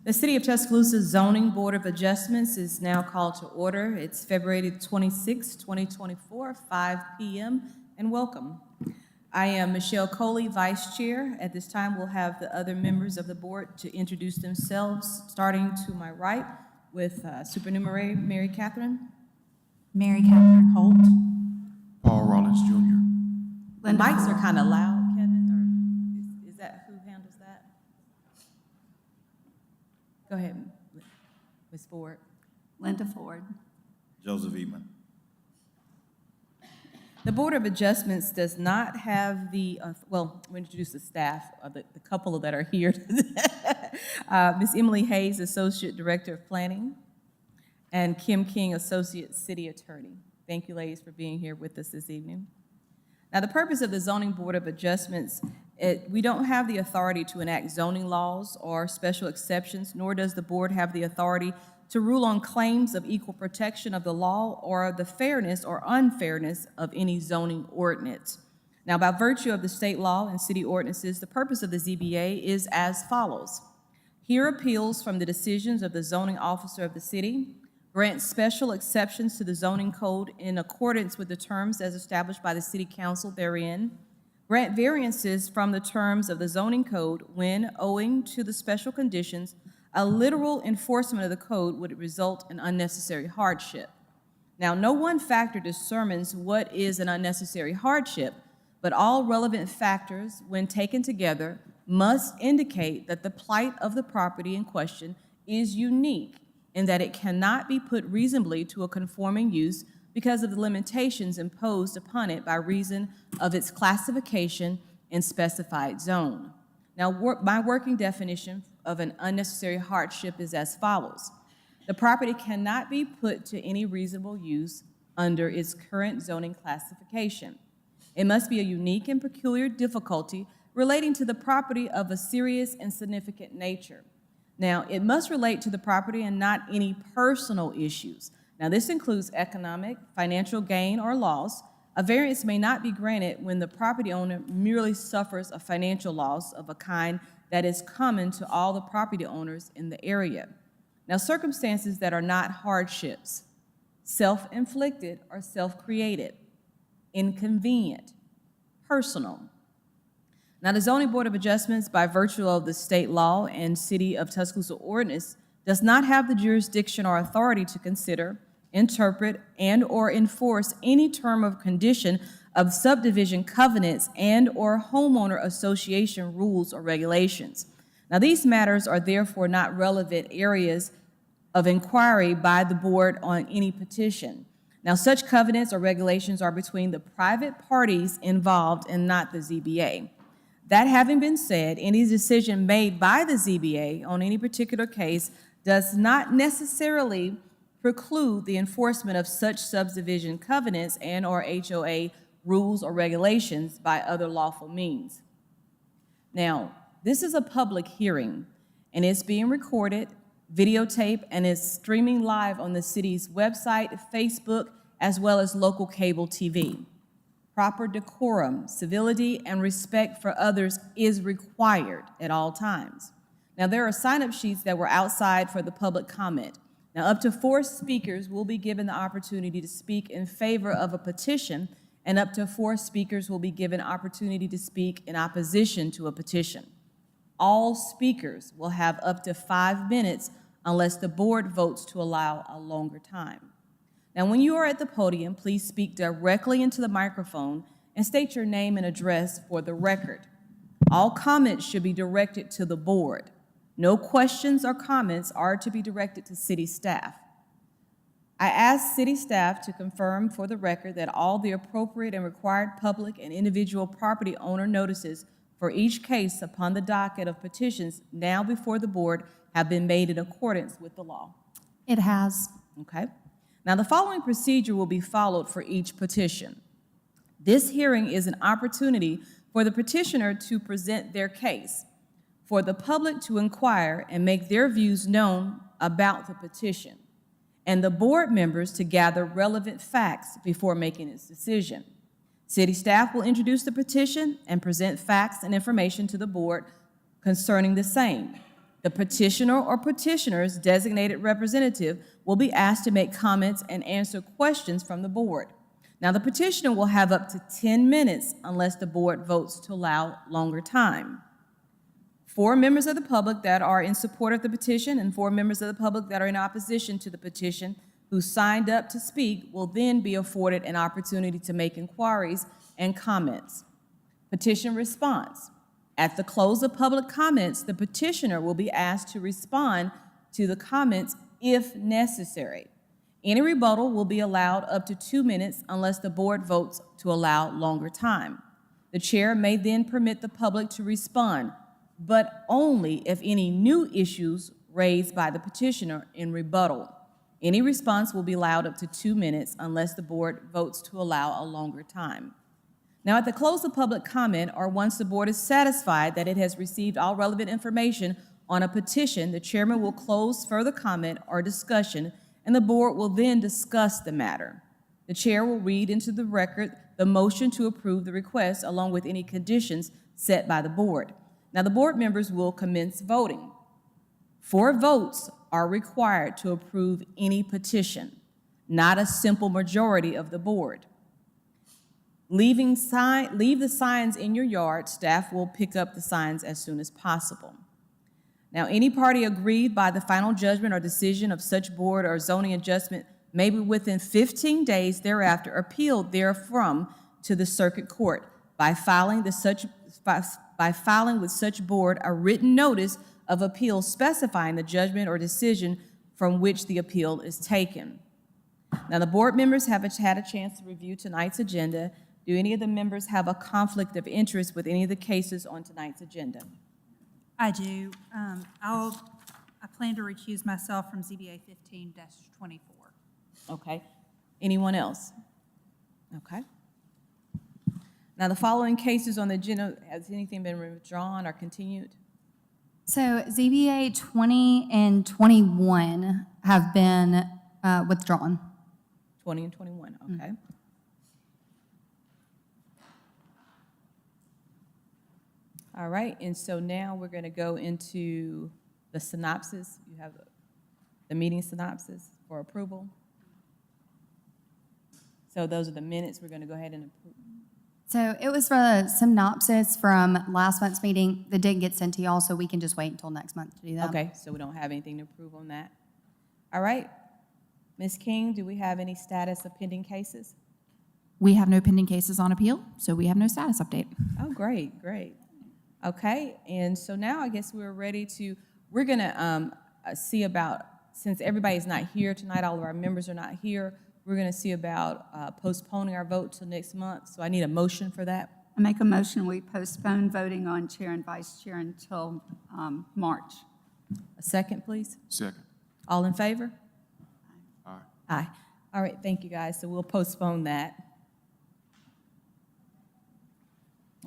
The City of Tuscaloosa Zoning Board of Adjustments is now called to order. It's February 26, 2024, 5 p.m., and welcome. I am Michelle Coley, Vice Chair. At this time, we'll have the other members of the board to introduce themselves, starting to my right with Supernumerary Mary Catherine. Mary Catherine Holt. Paul Rollins Jr. The mics are kind of loud, Kevin, or is that who handles that? Go ahead, Ms. Ford. Linda Ford. Joseph Eatman. The Board of Adjustments does not have the, well, we'll introduce the staff, the couple that are here. Ms. Emily Hayes, Associate Director of Planning, and Kim King, Associate City Attorney. Thank you, ladies, for being here with us this evening. Now, the purpose of the Zoning Board of Adjustments, we don't have the authority to enact zoning laws or special exceptions, nor does the board have the authority to rule on claims of equal protection of the law or the fairness or unfairness of any zoning ordinance. Now, by virtue of the state law and city ordinances, the purpose of the ZBA is as follows. Hear appeals from the decisions of the zoning officer of the city, grant special exceptions to the zoning code in accordance with the terms as established by the city council therein, grant variances from the terms of the zoning code when, owing to the special conditions, a literal enforcement of the code would result in unnecessary hardship. Now, no one factor determines what is an unnecessary hardship, but all relevant factors, when taken together, must indicate that the plight of the property in question is unique in that it cannot be put reasonably to a conforming use because of the limitations imposed upon it by reason of its classification in specified zone. Now, my working definition of an unnecessary hardship is as follows. The property cannot be put to any reasonable use under its current zoning classification. It must be a unique and peculiar difficulty relating to the property of a serious and significant nature. Now, it must relate to the property and not any personal issues. Now, this includes economic, financial gain, or loss. A variance may not be granted when the property owner merely suffers a financial loss of a kind that is common to all the property owners in the area. Now, circumstances that are not hardships, self-inflicted or self-created, inconvenient, personal. Now, the Zoning Board of Adjustments, by virtue of the state law and City of Tuscaloosa ordinance, does not have the jurisdiction or authority to consider, interpret, and or enforce any term of condition of subdivision covenants and or homeowner association rules or regulations. Now, these matters are therefore not relevant areas of inquiry by the board on any petition. Now, such covenants or regulations are between the private parties involved and not the ZBA. That having been said, any decision made by the ZBA on any particular case does not necessarily preclude the enforcement of such subdivision covenants and or HOA rules or regulations by other lawful means. Now, this is a public hearing, and it's being recorded, videotaped, and is streaming live on the city's website, Facebook, as well as local cable TV. Proper decorum, civility, and respect for others is required at all times. Now, there are sign-up sheets that were outside for the public comment. Now, up to 4 speakers will be given the opportunity to speak in favor of a petition, and up to 4 speakers will be given opportunity to speak in opposition to a petition. All speakers will have up to 5 minutes unless the board votes to allow a longer time. Now, when you are at the podium, please speak directly into the microphone and state your name and address for the record. All comments should be directed to the board. No questions or comments are to be directed to city staff. I ask city staff to confirm for the record that all the appropriate and required public and individual property owner notices for each case upon the docket of petitions now before the board have been made in accordance with the law. It has. Okay. Now, the following procedure will be followed for each petition. This hearing is an opportunity for the petitioner to present their case, for the public to inquire and make their views known about the petition, and the board members to gather relevant facts before making its decision. City staff will introduce the petition and present facts and information to the board concerning the same. The petitioner or petitioner's designated representative will be asked to make comments and answer questions from the board. Now, the petitioner will have up to 10 minutes unless the board votes to allow longer time. 4 members of the public that are in support of the petition and 4 members of the public that are in opposition to the petition who signed up to speak will then be afforded an opportunity to make inquiries and comments. Petition response. At the close of public comments, the petitioner will be asked to respond to the comments if necessary. Any rebuttal will be allowed up to 2 minutes unless the board votes to allow longer time. The chair may then permit the public to respond, but only if any new issues raised by the petitioner in rebuttal. Any response will be allowed up to 2 minutes unless the board votes to allow a longer time. Now, at the close of public comment, or once the board is satisfied that it has received all relevant information on a petition, the chairman will close further comment or discussion, and the board will then discuss the matter. The chair will read into the record the motion to approve the request along with any conditions set by the board. Now, the board members will commence voting. 4 votes are required to approve any petition, not a simple majority of the board. Leave the signs in your yard. Staff will pick up the signs as soon as possible. Now, any party aggrieved by the final judgment or decision of such board or zoning adjustment may be within 15 days thereafter appealed therefrom to the circuit court by filing with such board a written notice of appeal specifying the judgment or decision from which the appeal is taken. Now, the board members have had a chance to review tonight's agenda. Do any of the members have a conflict of interest with any of the cases on tonight's agenda? I do. I plan to recuse myself from ZBA 15-24. Okay. Anyone else? Okay. Now, the following cases on the agenda, has anything been withdrawn or continued? So ZBA 20 and 21 have been withdrawn. 20 and 21, okay. All right, and so now we're going to go into the synopsis. You have the meeting synopsis for approval. So those are the minutes we're going to go ahead and approve. So it was for a synopsis from last month's meeting that didn't get sent to y'all, so we can just wait until next month to do that. Okay, so we don't have anything to approve on that. All right. Ms. King, do we have any status of pending cases? We have no pending cases on appeal, so we have no status update. Oh, great, great. Okay, and so now I guess we're ready to, we're going to see about, since everybody's not here tonight, all of our members are not here, we're going to see about postponing our vote till next month. So I need a motion for that. I make a motion, we postpone voting on chair and vice chair until March. A second, please. Second. All in favor? Aye. Aye. All right, thank you, guys. So we'll postpone that.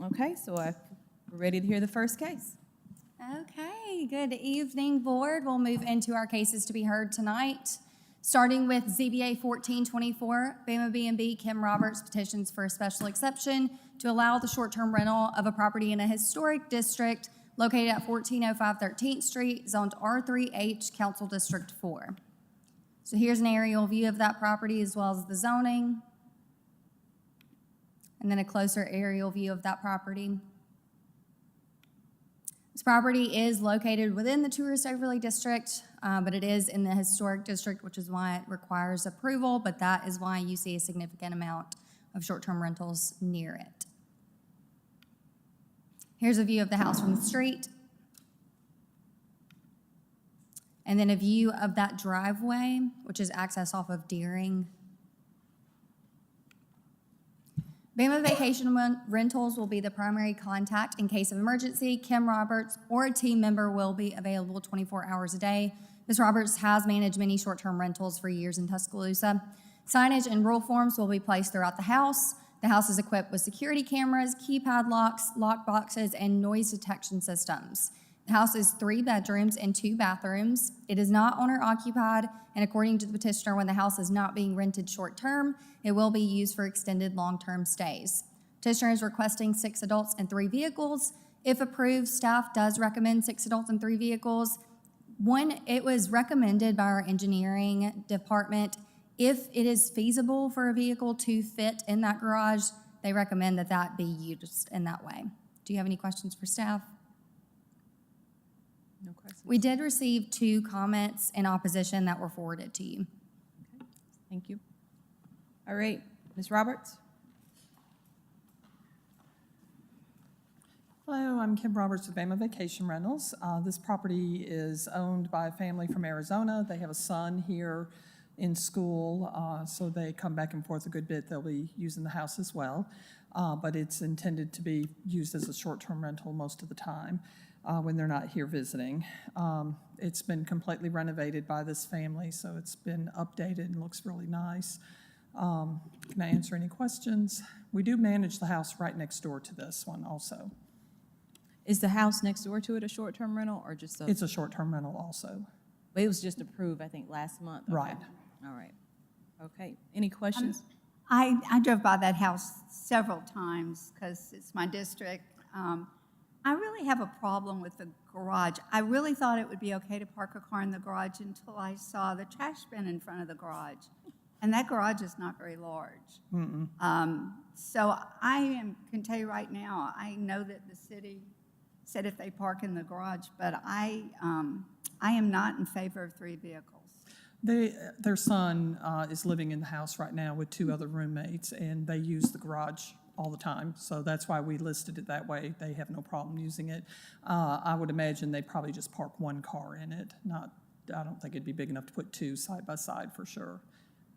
Okay, so we're ready to hear the first case. Okay, good evening, board. We'll move into our cases to be heard tonight. Starting with ZBA 1424, Bama B&B Kim Roberts petitions for a special exception to allow the short-term rental of a property in a historic district located at 1405 13th Street, zoned R3H, Council District 4. So here's an aerial view of that property as well as the zoning, and then a closer aerial view of that property. This property is located within the tourist overlay district, but it is in the historic district, which is why it requires approval, but that is why you see a significant amount of short-term rentals near it. Here's a view of the house from the street. And then a view of that driveway, which is access off of Deering. Bama Vacation Rentals will be the primary contact in case of emergency. Kim Roberts or a team member will be available 24 hours a day. Ms. Roberts has managed many short-term rentals for years in Tuscaloosa. Signage and rule forms will be placed throughout the house. The house is equipped with security cameras, keypad locks, lock boxes, and noise detection systems. The house is 3 bedrooms and 2 bathrooms. It is not owner-occupied, and according to the petitioner, when the house is not being rented short-term, it will be used for extended long-term stays. Petitioner is requesting 6 adults and 3 vehicles. If approved, staff does recommend 6 adults and 3 vehicles. One, it was recommended by our engineering department, if it is feasible for a vehicle to fit in that garage, they recommend that that be used in that way. Do you have any questions for staff? No questions? We did receive 2 comments in opposition that were forwarded to you. Thank you. All right, Ms. Roberts? Hello, I'm Kim Roberts with Bama Vacation Rentals. This property is owned by a family from Arizona. They have a son here in school, so they come back and forth a good bit. They'll be using the house as well, but it's intended to be used as a short-term rental most of the time when they're not here visiting. It's been completely renovated by this family, so it's been updated and looks really nice. Can I answer any questions? We do manage the house right next door to this one also. Is the house next door to it a short-term rental or just a? It's a short-term rental also. It was just approved, I think, last month. Okay. Right. All right. Okay. Any questions? I drove by that house several times because it's my district. I really have a problem with the garage. I really thought it would be okay to park a car in the garage until I saw the trash bin in front of the garage. And that garage is not very large. So can tell you right now, I know that the city said if they park in the garage, but I am not in favor of 3 vehicles. Their son is living in the house right now with 2 other roommates, and they use the garage all the time. So that's why we listed it that way. They have no problem using it. I would imagine they probably just park 1 car in it. I don't think it'd be big enough to put 2 side by side for sure.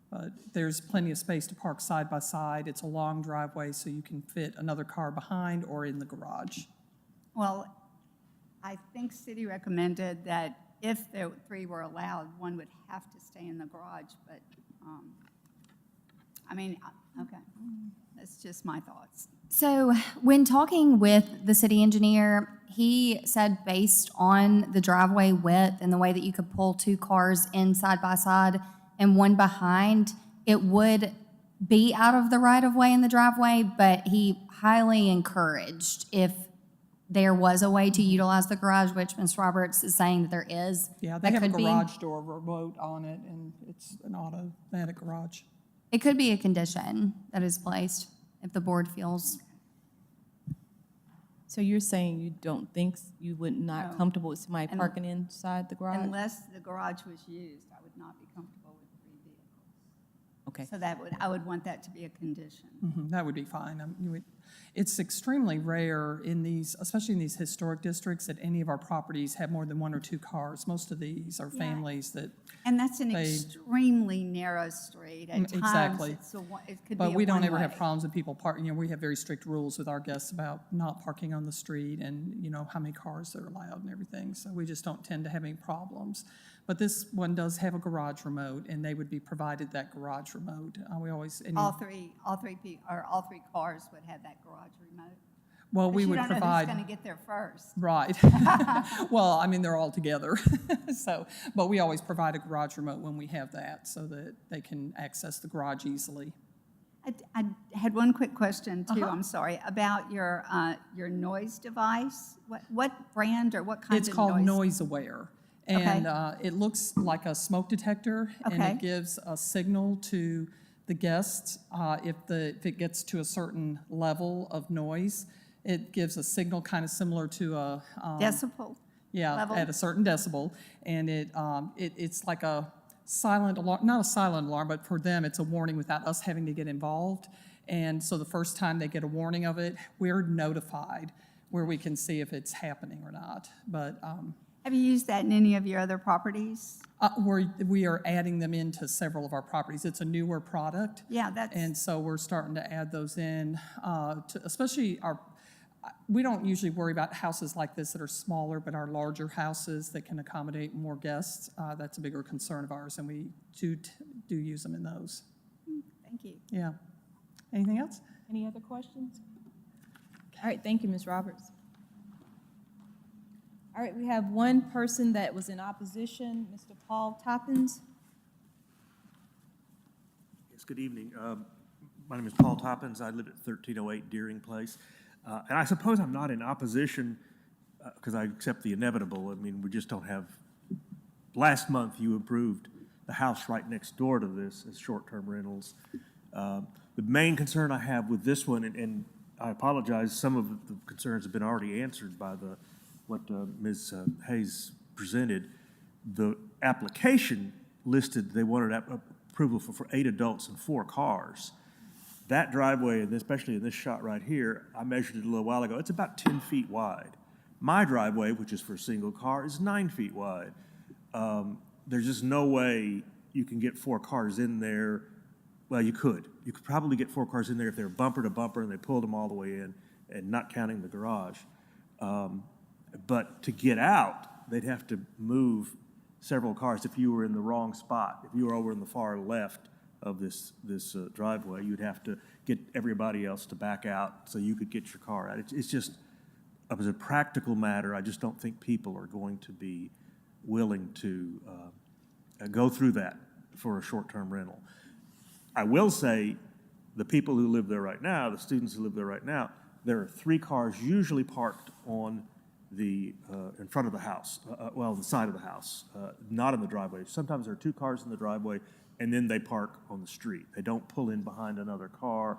But there's plenty of space to park side by side. It's a long driveway, so you can fit another car behind or in the garage. Well, I think city recommended that if the 3 were allowed, 1 would have to stay in the garage, but, okay, that's just my thoughts. So when talking with the city engineer, he said based on the driveway width and the way that you could pull 2 cars in side by side and 1 behind, it would be out of the right-of-way in the driveway, but he highly encouraged if there was a way to utilize the garage, which Ms. Roberts is saying that there is. Yeah, they that have a could be. garage door remote on it, and it's an automatic garage. It could be a condition that is placed if the board feels. So you're saying you don't think, you would No. not comfortable with somebody And- parking inside the garage? Unless the garage was used, I would not be comfortable with 3 vehicles. Okay. So I would want that to be a condition. That would be fine. It's extremely rare in these, especially in these historic districts, that any of our properties have more than 1 or 2 cars. Most of these are Yeah. families that, And that's an They- extremely narrow street. At times, Exactly. it could be but a we don't ever have one-way. problems with people parking. We have very strict rules with our guests about not parking on the street and, how many cars are allowed and everything. So we just don't tend to have any problems. But this one does have a garage remote, and they would be provided that garage remote. We always, All three cars would have that garage remote. well, we But would you don't know who's provide. going to get there first. Right. Well, they're all together. So, but we always provide a garage remote when we have that so that they can access the garage easily. I had one quick question too. Uh-huh. I'm sorry about your noise device. What brand or what kind It's of called noise? Noise Aware. And it looks like a smoke detector, and Okay. it gives a signal to the guests if it gets to a certain level of noise. It gives a signal kind of similar to a Decibel. Yeah, level? at a certain decibel, and it's like a silent alarm, not a silent alarm, but for them, it's a warning without us having to get involved. And so the first time they get a warning of it, we're notified where we can see if it's happening or not. But Have you used that in any of your other properties? we are adding them into several of our properties. It's a newer product. Yeah, that's. And so we're starting to add those in, especially we don't usually worry about houses like this that are smaller, but our larger houses that can accommodate more guests, that's a bigger concern of ours, and we do use them in those. Thank you. Yeah. Anything else? Any other questions? All right, thank you, Ms. Roberts. All right, we have one person that was in opposition, Mr. Paul Toppins. Yes, good evening. My name is Paul Toppins. I live at 1308 Deering Place. And I suppose I'm not in opposition because I accept the inevitable. We just don't have last month you approved the house right next door to this as short-term rentals. The main concern I have with this one, and I apologize, some of the concerns have been already answered by what Ms. Hayes presented. The application listed they wanted approval for 8 adults and 4 cars. That driveway, and especially in this shot right here, I measured it a little while ago, it's about 10 feet wide. My driveway, which is for a single car, is 9 feet wide. There's just no way you can get 4 cars in there. Well, you could. You could probably get 4 cars in there if they were bumper to bumper and they pulled them all the way in, and not counting the garage. But to get out, they'd have to move several cars if you were in the wrong spot. If you were over in the far left of this driveway, you'd have to get everybody else to back out so you could get your car out. It's just, as a practical matter, I just don't think people are going to be willing to go through that for a short-term rental. I will say, the people who live there right now, the students who live there right now, there are 3 cars usually parked on the, in front of the house, well, the side of the house, not in the driveway. Sometimes there are 2 cars in the driveway, and then they park on the street. They don't pull in behind another car.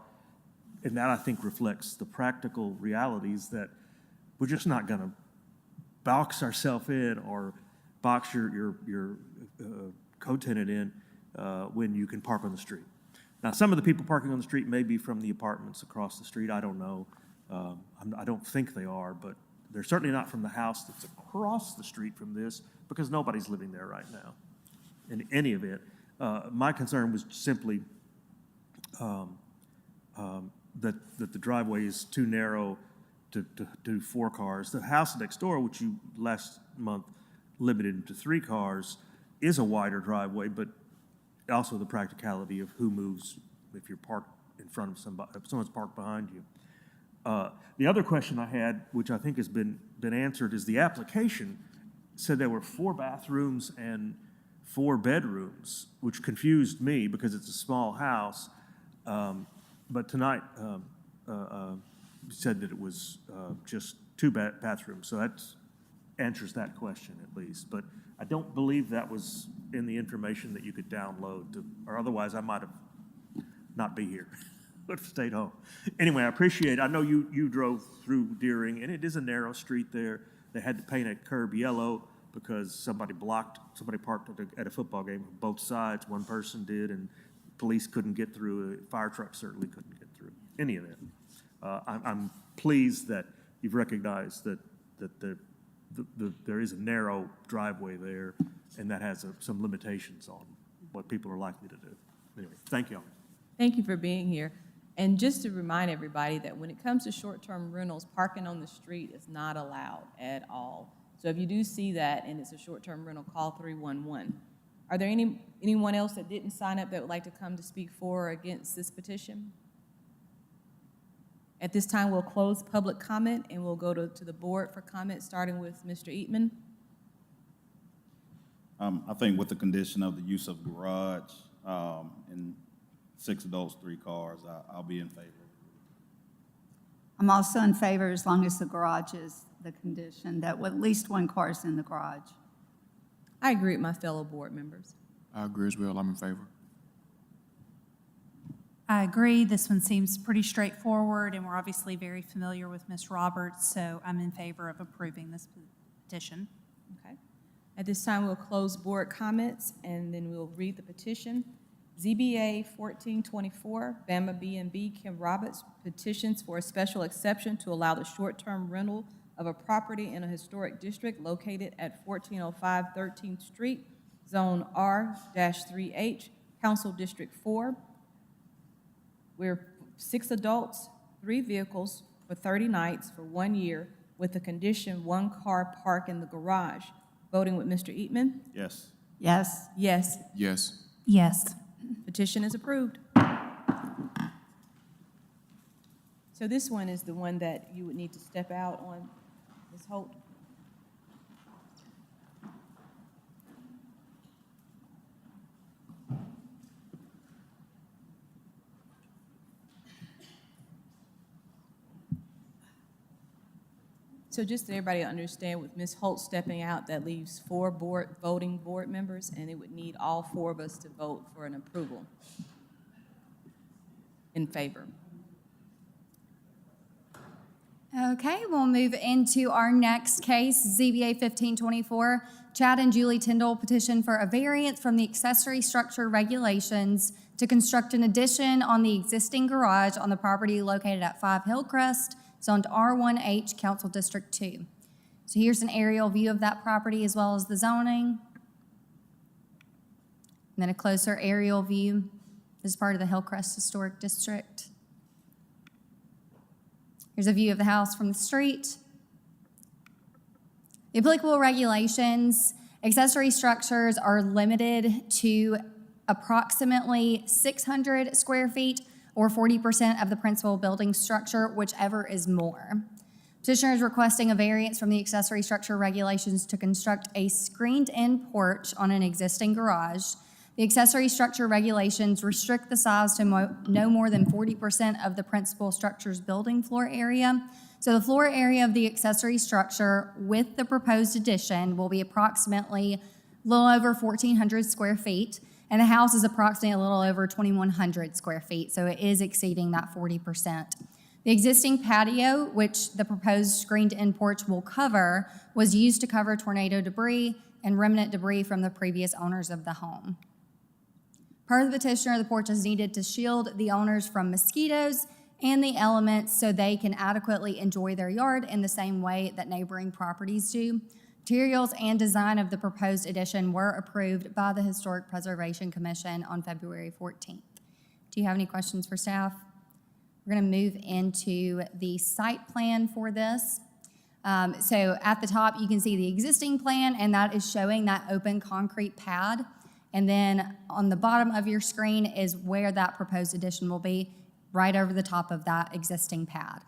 And that, I think, reflects the practical realities that we're just not going to box ourselves in or box your co-tenant in when you can park on the street. Now, some of the people parking on the street may be from the apartments across the street. I don't know. I don't think they are, but they're certainly not from the house that's across the street from this, because nobody's living there right now. In any event, my concern was simply that the driveway is too narrow to do 4 cars. The house next door, which you last month limited to 3 cars, is a wider driveway, but also the practicality of who moves if you're parked in front of somebody, if someone's parked behind you. The other question I had, which I think has been answered, is the application said there were 4 bathrooms and 4 bedrooms, which confused me because it's a small house. But tonight said that it was just 2 bathrooms, so that answers that question at least. But I don't believe that was in the information that you could download, or otherwise I might have not be here. Would have stayed home. Anyway, I appreciate it. I know you drove through Deering, and it is a narrow street there. They had to paint a curb yellow because somebody parked at a football game on both sides. One person did, and police couldn't get through. A fire truck certainly couldn't get through. Any of that. I'm pleased that you've recognized that there is a narrow driveway there, and that has some limitations on what people are likely to do. Anyway, thank you all. Thank you for being here. And just to remind everybody that when it comes to short-term rentals, parking on the street is not allowed at all. So if you do see that and it's a short-term rental, call 311. Are there anyone else that didn't sign up that would like to come to speak for or against this petition? At this time, we'll close public comment and we'll go to the board for comment, starting with Mr. Eatman. I think with the condition of the use of garage, and 6 adults, 3 cars, I'll be in favor. I'm also in favor as long as the garage is the condition, that at least 1 car is in the garage. I agree with my fellow board members. I agree as well. I'm in favor. I agree. This one seems pretty straightforward, and we're obviously very familiar with Ms. Roberts, so I'm in favor of approving this petition. Okay. At this time, we'll close board comments, and then we'll read the petition. ZBA 1424, Bama B&B, Kim Roberts, petitions for a special exception to allow the short-term rental of a property in a historic district located at 1405 13th Street, Zone R-3H, Council District 4. We're 6 adults, 3 vehicles for 30 nights for 1 year, with the condition 1 car park in the garage. Voting with Mr. Eatman? Yes. Yes. Yes. Yes. Yes. Petition is approved. So this one is the one that you would need to step out on, Ms. Holt. So just so everybody understand, with Ms. Holt stepping out, that leaves 4 voting board members, and it would need all 4 of us to vote for an approval in favor. Okay, we'll move into our next case, ZBA 1524. Chad and Julie Tyndall petition for a variance from the accessory structure regulations to construct an addition on the existing garage on the property located at 5 Hillcrest, zoned R1H, Council District 2. So here's an aerial view of that property as well as the zoning. And then a closer aerial view. This is part of the Hillcrest Historic District. Here's a view of the house from the street. The applicable regulations, accessory structures are limited to approximately 600 square feet or 40% of the principal building structure, whichever is more. Petitioner is requesting a variance from the accessory structure regulations to construct a screened-in porch on an existing garage. The accessory structure regulations restrict the size to no more than 40% of the principal structure's building floor area. So the floor area of the accessory structure with the proposed addition will be approximately a little over 1,400 square feet, and the house is approximately a little over 2,100 square feet, so it is exceeding that 40%. The existing patio, which the proposed screened-in porch will cover, was used to cover tornado debris and remnant debris from the previous owners of the home. Per the petitioner, the porch is needed to shield the owners from mosquitoes and the elements so they can adequately enjoy their yard in the same way that neighboring properties do. Materials and design of the proposed addition were approved by the Historic Preservation Commission on February 14th. Do you have any questions for staff? We're going to move into the site plan for this. So at the top, you can see the existing plan, and that is showing that open concrete pad. And then on the bottom of your screen is where that proposed addition will be, right over the top of that existing pad.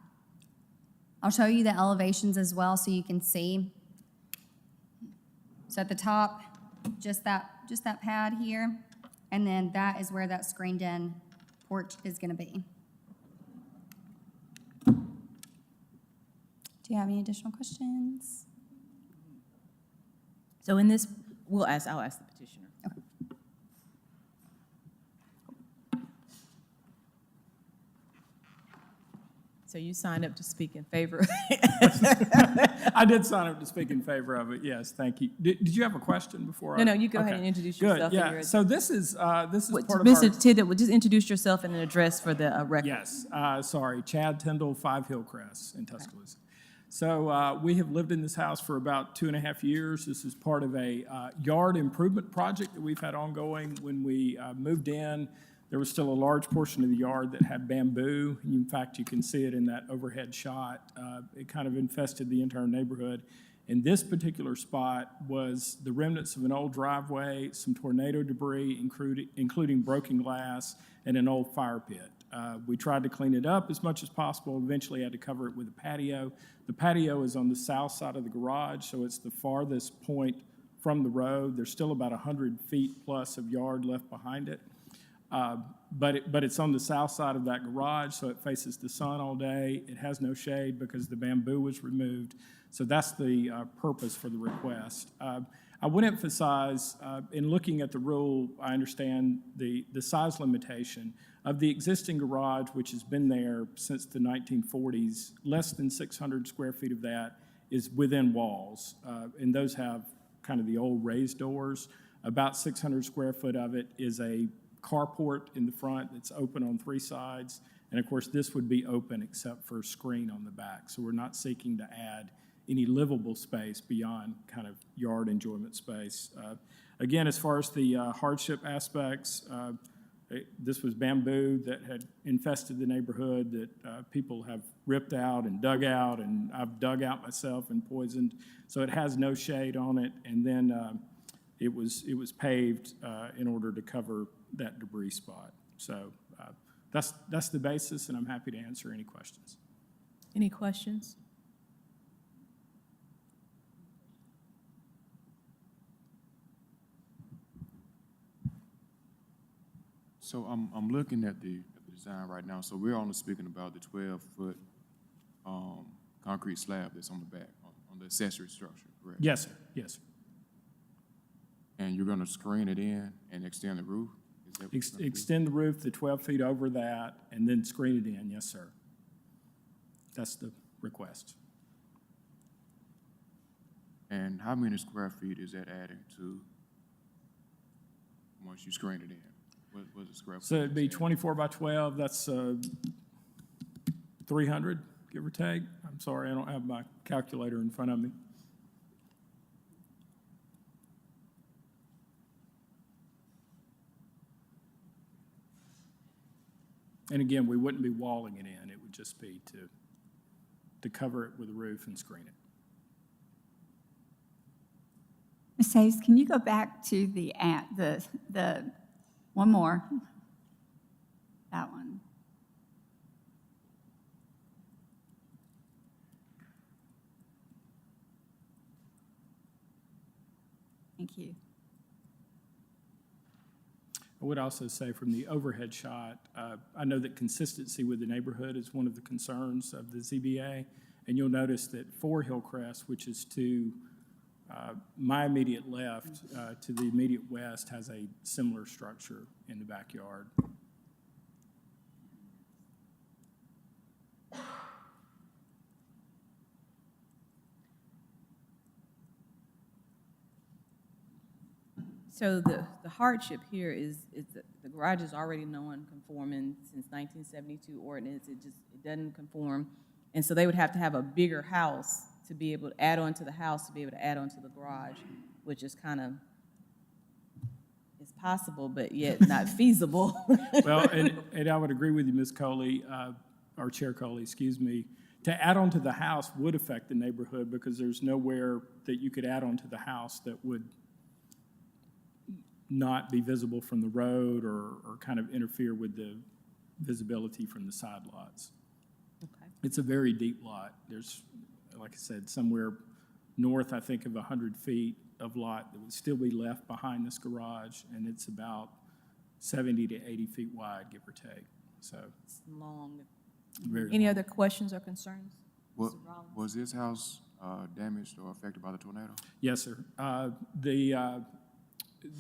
I'll show you the elevations as well so you can see. So at the top, just that pad here, and then that is where that screened-in porch is going to be. Do you have any additional questions? So in this, I'll ask the petitioner. Okay. So you signed up to speak in favor. I did sign up to speak in favor of it, yes, thank you. Did you have a question before? No, you go ahead Okay. and introduce Good, yourself. yeah, And so this is part of our. Mr. Tidda, would just introduce yourself and an address for the record. Yes, sorry, Chad Tyndall, 5 Hillcrest in Tuscaloosa. So we have lived in this house for about 2.5 years. This is part of a yard improvement project that we've had ongoing. When we moved in, there was still a large portion of the yard that had bamboo. In fact, you can see it in that overhead shot. It kind of infested the entire neighborhood. And this particular spot was the remnants of an old driveway, some tornado debris, including broken glass, and an old fire pit. We tried to clean it up as much as possible, eventually had to cover it with a patio. The patio is on the south side of the garage, so it's the farthest point from the road. There's still about 100 feet plus of yard left behind it. But it's on the south side of that garage, so it faces the sun all day. It has no shade because the bamboo was removed. So that's the purpose for the request. I would emphasize, in looking at the rule, I understand the size limitation of the existing garage, which has been there since the 1940s. Less than 600 square feet of that is within walls, and those have kind of the old raised doors. About 600 square foot of it is a carport in the front that's open on 3 sides. And of course, this would be open except for a screen on the back. So we're not seeking to add any livable space beyond kind of yard enjoyment space. Again, as far as the hardship aspects, this was bamboo that had infested the neighborhood that people have ripped out, and I've dug out myself and poisoned. So it has no shade on it. And then it was paved in order to cover that debris spot. So that's the basis, and I'm happy to answer any questions. Any questions? So I'm looking at the design right now. So we're only speaking about the 12-foot concrete slab that's on the back, on the accessory structure, correct? Yes, sir. Yes, sir. And you're gonna screen it in and extend the roof? Is that what you're gonna do? Extend the roof to 12 feet over that and then screen it in, yes, sir. That's the request. And how many square feet is that adding to once you screen it in? What's the square? So it'd be footage adding? 24 by 12, that's 300, give or take. I'm sorry, I don't have my calculator in front of me. And again, we wouldn't be walling it in, it would just be to cover it with a roof and screen it. Ms. Hayes, can you go back to the one more? That one. Thank you. I would also say from the overhead shot, I know that consistency with the neighborhood is one of the concerns of the ZBA, and you'll notice that 4 Hillcrest, which is to my immediate left, to the immediate west, has a similar structure in the backyard. So the hardship here is that the garage is already non-conforming since 1972 ordinance. It doesn't conform. And so they would have to have a bigger house to be able to add on to the house, to be able to add on to the garage, which is kind of, it's possible, but yet not feasible. Well, and I would agree with you, Ms. Coley, or Chair Coley, excuse me. To add on to the house would affect the neighborhood because there's nowhere that you could add on to the house that would not be visible from the road or kind of interfere with the visibility from the side lots. Okay. It's a very deep lot. There's, like I said, somewhere north, I think, of 100 feet of lot that would still be left behind this garage, and it's about 70 to 80 feet wide, give or take. So, It's long. very Any long. other questions or concerns? What, Mr. Rollins? was this house damaged or affected by the tornado? Yes, sir.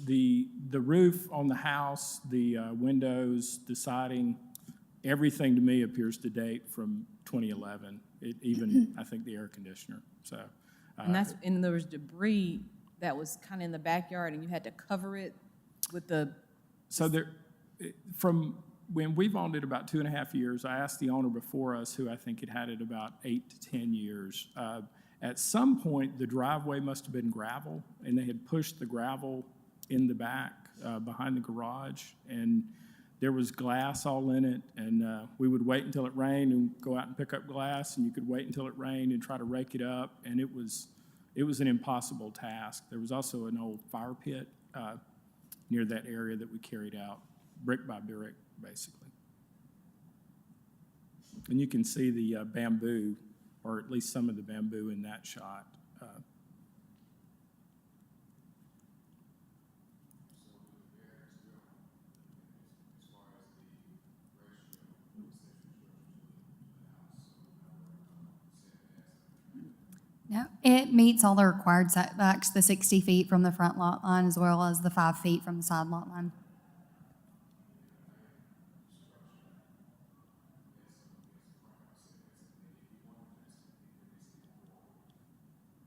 The roof on the house, the windows, the siding, everything to me appears to date from 2011. Even, I think, the air conditioner, so. And there was debris that was kind of in the backyard, and you had to cover it with the, So there, from when we've owned it about 2.5 years, I asked the owner before us, who I think had it about 8 to 10 years. At some point, the driveway must have been gravel, and they had pushed the gravel in the back behind the garage, and there was glass all in it, and we would wait until it rained and go out and pick up glass, and you could wait until it rained and try to rake it up, and it was an impossible task. There was also an old fire pit near that area that we carried out, brick by brick, basically. And you can see the bamboo, or at least some of the bamboo in that shot. No, it meets all the required setbacks, the 60 feet from the front lot line as well as the 5 feet from the side lot line.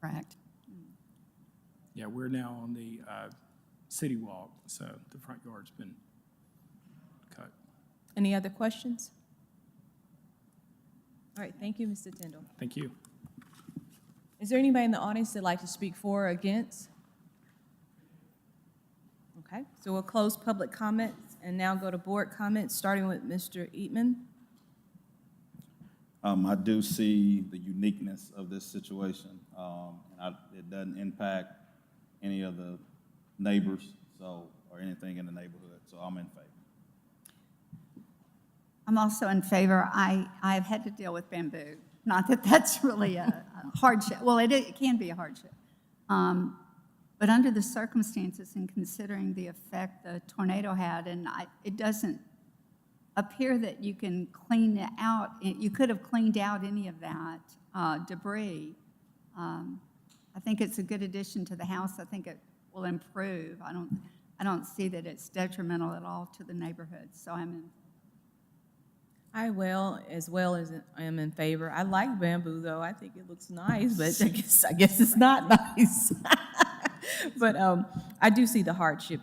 Correct. Yeah, we're now on the city walk, so the front yard's been cut. any other questions? All right, thank you, Mr. Tindall. Thank you. Is there anybody in the audience that'd like to speak for or against? Okay, so we'll close public comments and now go to board comments, starting with Mr. Eatman. I do see the uniqueness of this situation. It doesn't impact any of the neighbors, or anything in the neighborhood, so I'm in favor. I'm also in favor. I've had to deal with bamboo. Not that that's really a hardship. Well, it can be a hardship. But under the circumstances and considering the effect the tornado had, and it doesn't appear that you can clean it out. You could have cleaned out any of that. debris. I think it's a good addition to the house. I think it will improve. I don't see that it's detrimental at all to the neighborhood, so I'm in. I as well as I am in favor. I like bamboo though. I think it looks nice, but I guess it's not nice. But I do see the hardship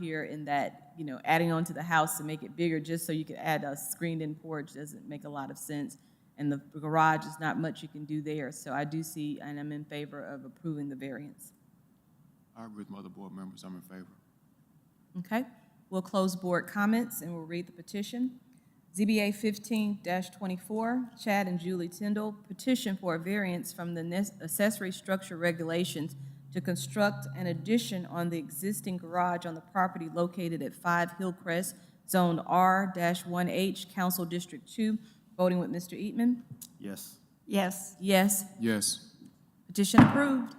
here in that, you know, adding on to the house to make it bigger just so you could add a screened-in porch doesn't make a lot of sense. And the garage is not much you can do there. So I do see, and I'm in favor of approving the variance. I agree with my other board members. I'm in favor. Okay, we'll close board comments and we'll read the petition. ZBA 15-24, Chad and Julie Tyndall, petition for a variance from the accessory structure regulations to construct an addition on the existing garage on the property located at 5 Hillcrest, Zone R-1H, Council District 2. Voting with Mr. Eatman? Yes. Yes. Yes. Yes. Petition approved.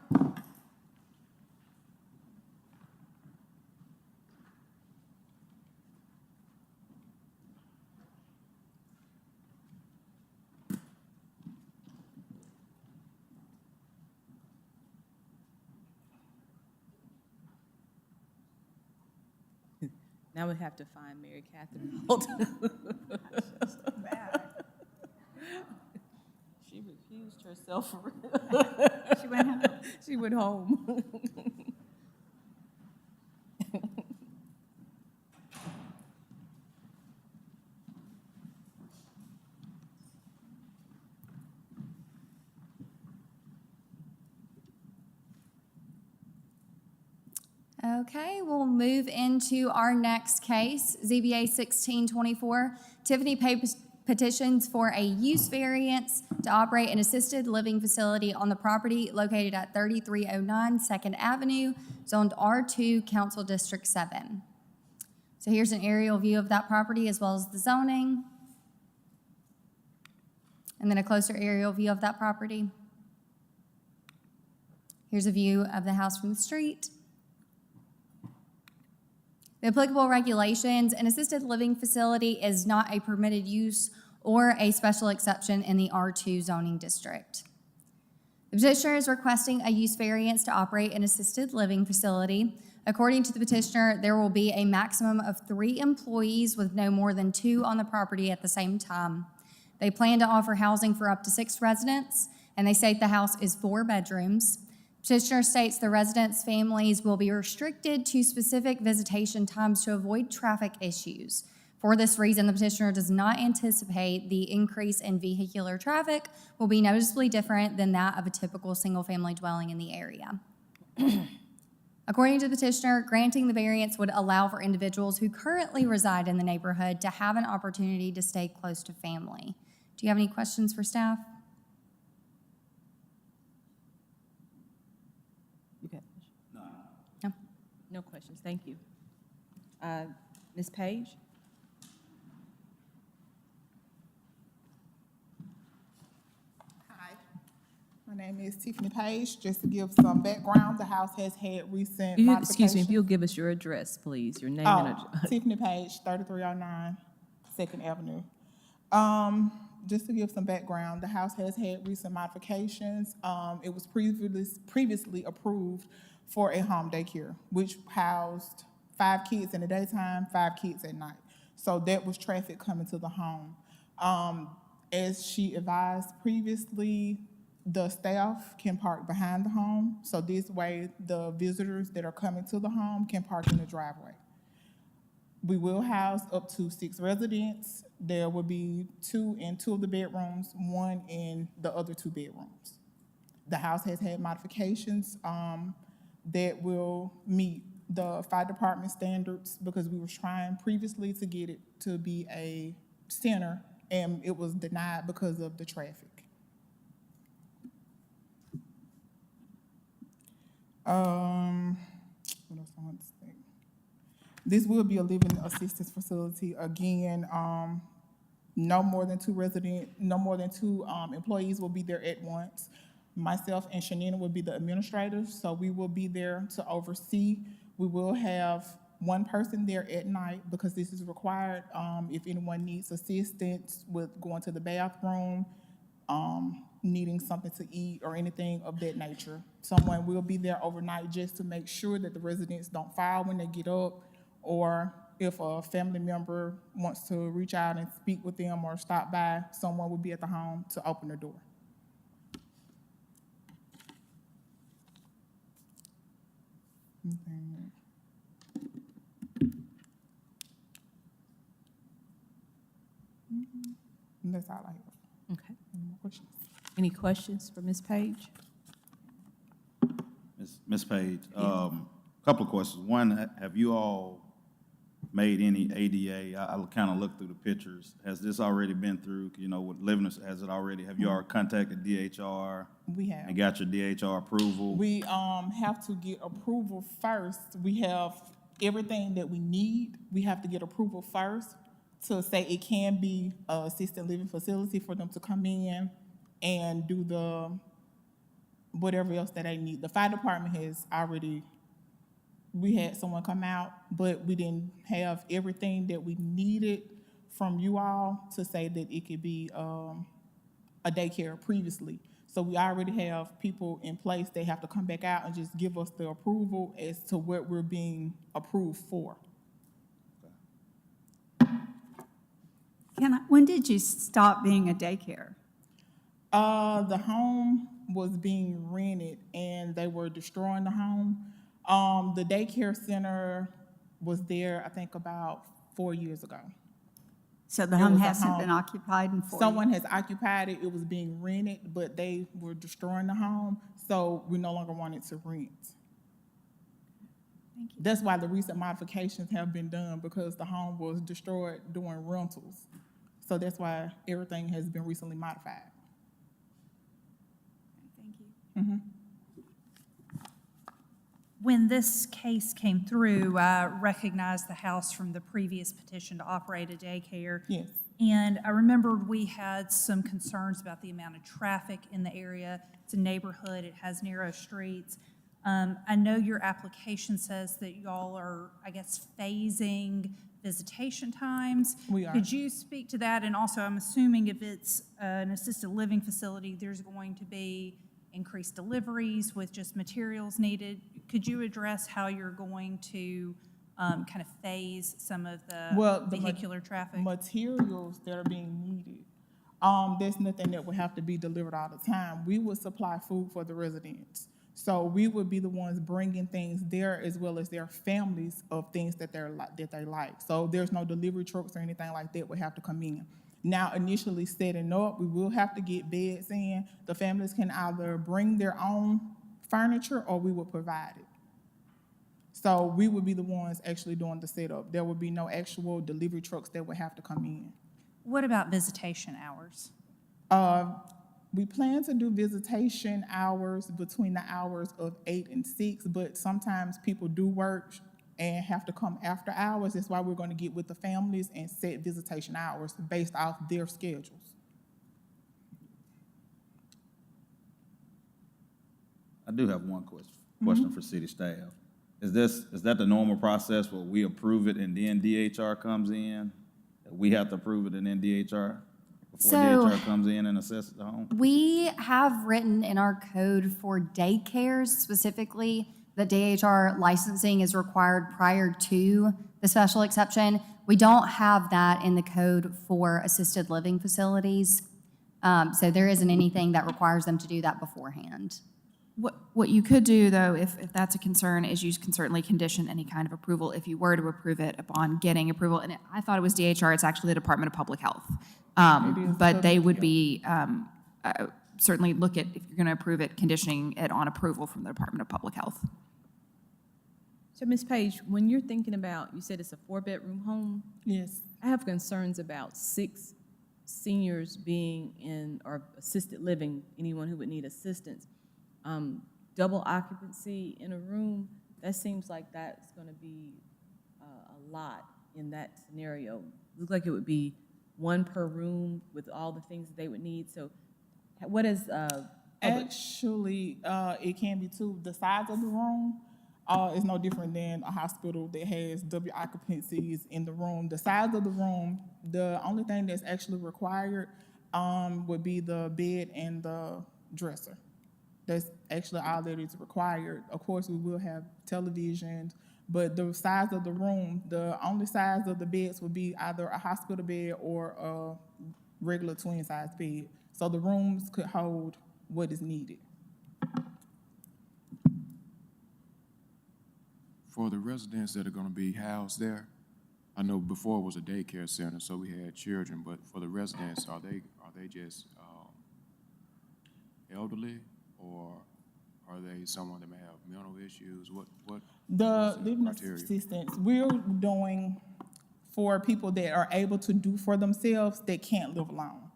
Now we have to find Mary Catherine Holden. She refused herself. She went home. She went home. Okay, we'll move into our next case, ZBA 1624. Tiffany petitions for a use variance to operate an assisted living facility on the property located at 3309 2nd Avenue, zoned R2, Council District 7. So here's an aerial view of that property as well as the zoning. And then a closer aerial view of that property. Here's a view of the house from the street. The applicable regulations, an assisted living facility is not a permitted use or a special exception in the R2 zoning district. The petitioner is requesting a use variance to operate an assisted living facility. According to the petitioner, there will be a maximum of 3 employees with no more than 2 on the property at the same time. They plan to offer housing for up to 6 residents, and they state the house is 4 bedrooms. Petitioner states the residents' families will be restricted to specific visitation times to avoid traffic issues. For this reason, the petitioner does not anticipate the increase in vehicular traffic will be noticeably different than that of a typical single-family dwelling in the area. According to the petitioner, granting the variance would allow for individuals who currently reside in the neighborhood to have an opportunity to stay close to family. Do you have any questions for staff? No. No questions, thank you. Ms. Page? Hi, my name is Tiffany Page. Just to give some background, the house has had recent modifications. Excuse me, if you'll give us your address, please, your name and address. Tiffany Page, 3309 2nd Avenue. Just to give some background, the house has had recent modifications. It was previously approved for a home daycare, which housed 5 kids in the daytime, 5 kids at night. So that was traffic coming to the home. As she advised previously, the staff can park behind the home. So this way, the visitors that are coming to the home can park in the driveway. We will house up to 6 residents. There will be 2 in 2 of the bedrooms, 1 in the other 2 bedrooms. The house has had modifications that will meet the fire department standards because we were trying previously to get it to be a center and it was denied because of the traffic. What else I want to say? This will be a living assistance facility. Again, no more than 2 employees will be there at once. Myself and Shanina will be the administrators, so we will be there to oversee. We will have 1 person there at night because this is required if anyone needs assistance with going to the bathroom, needing something to eat or anything of that nature. Someone will be there overnight just to make sure that the residents don't fall when they get up, or if a family member wants to reach out and speak with them or stop by, someone will be at the home to open the door. And that's all I have. Okay. Any more questions? Any questions for Ms. Page? Ms. Page, couple of questions. One, have you all made any ADA? I kind of looked through the pictures. Has this already been through, you know, with living, has it already, have you all contacted DHR? We have. And got your DHR approval? We have to get approval first. We have everything that we need. We have to get approval first to say it can be an assisted living facility for them to come in and do the whatever else that they need. The fire department has already, we had someone come out, but we didn't have everything that we needed from you all to say that it could be a daycare previously. So we already have people in place. They have to come back out and just give us the approval as to what we're being approved for. When did you stop being a daycare? The home was being rented and they were destroying the home. The daycare center was there, I think, about 4 years ago. So the It home was a hasn't home. been occupied in 4 years? Someone has occupied it. It was being rented, but they were destroying the home, so we no longer wanted to rent. Thank you. That's why the recent modifications have been done, because the home was destroyed during rentals. So that's why everything has been recently modified. Thank you. When this case came through, I recognized the house from the previous petition to operate a daycare. Yes. And I remembered we had some concerns about the amount of traffic in the area. It's a neighborhood, it has narrow streets. I know your application says that y'all are, I guess, phasing visitation times. We are. Could you speak to that? And also, I'm assuming if it's an assisted living facility, there's going to be increased deliveries with just materials needed. Could you address how you're going to kind of phase some of the vehicular traffic? Materials that are being needed, there's nothing that would have to be delivered all the time. We would supply food for the residents. So we would be the ones bringing things there, as well as their families of things that they like. So there's no delivery trucks or anything like that would have to come in. Now, initially setting up, we will have to get beds in. The families can either bring their own furniture or we will provide it. So we would be the ones actually doing the setup. There would be no actual delivery trucks that would have to come in. What about visitation hours? We plan to do visitation hours between the hours of 8 and 6, but sometimes people do work and have to come after hours. That's why we're going to get with the families and set visitation hours based off their schedules. I do have one question for city staff. Is that the normal process where we approve it and then DHR comes in? We have to approve it and then DHR? Before DHR comes in and assesses the home? We have written in our code for daycares specifically that DHR licensing is required prior to the special exception. We don't have that in the code for assisted living facilities. So there isn't anything that requires them to do that beforehand. What you could do, though, if that's a concern, is you can certainly condition any kind of approval if you were to approve it upon getting approval. And I thought it was DHR, it's actually the Department of Public Health. But they would be, certainly look at, if you're going to approve it, conditioning it on approval from the Department of Public Health. So, Ms. Page, when you're thinking about, you said it's a 4-bedroom home? Yes. I have concerns about 6 seniors being in, or assisted living, anyone who would need assistance. Double occupancy in a room, that seems like that's going to be a lot in that scenario. Looks like it would be 1 per room with all the things that they would need. So what is Actually, it can be 2. The size of the room is no different than a hospital that has double occupancies in the room. The size of the room, the only thing that's actually required would be the bed and the dresser. That's actually all that is required. Of course, we will have televisions, but the size of the room, the only size of the beds would be either a hospital bed or a regular twin-size bed. So the rooms could hold what is needed. For the residents that are gonna be housed there, I know before it was a daycare center, so we had children, but for the residents, are they just, elderly? Or are they someone that may have mental issues? What The what's living criteria? assistance, we're doing for people that are able to do for themselves that can't live alone.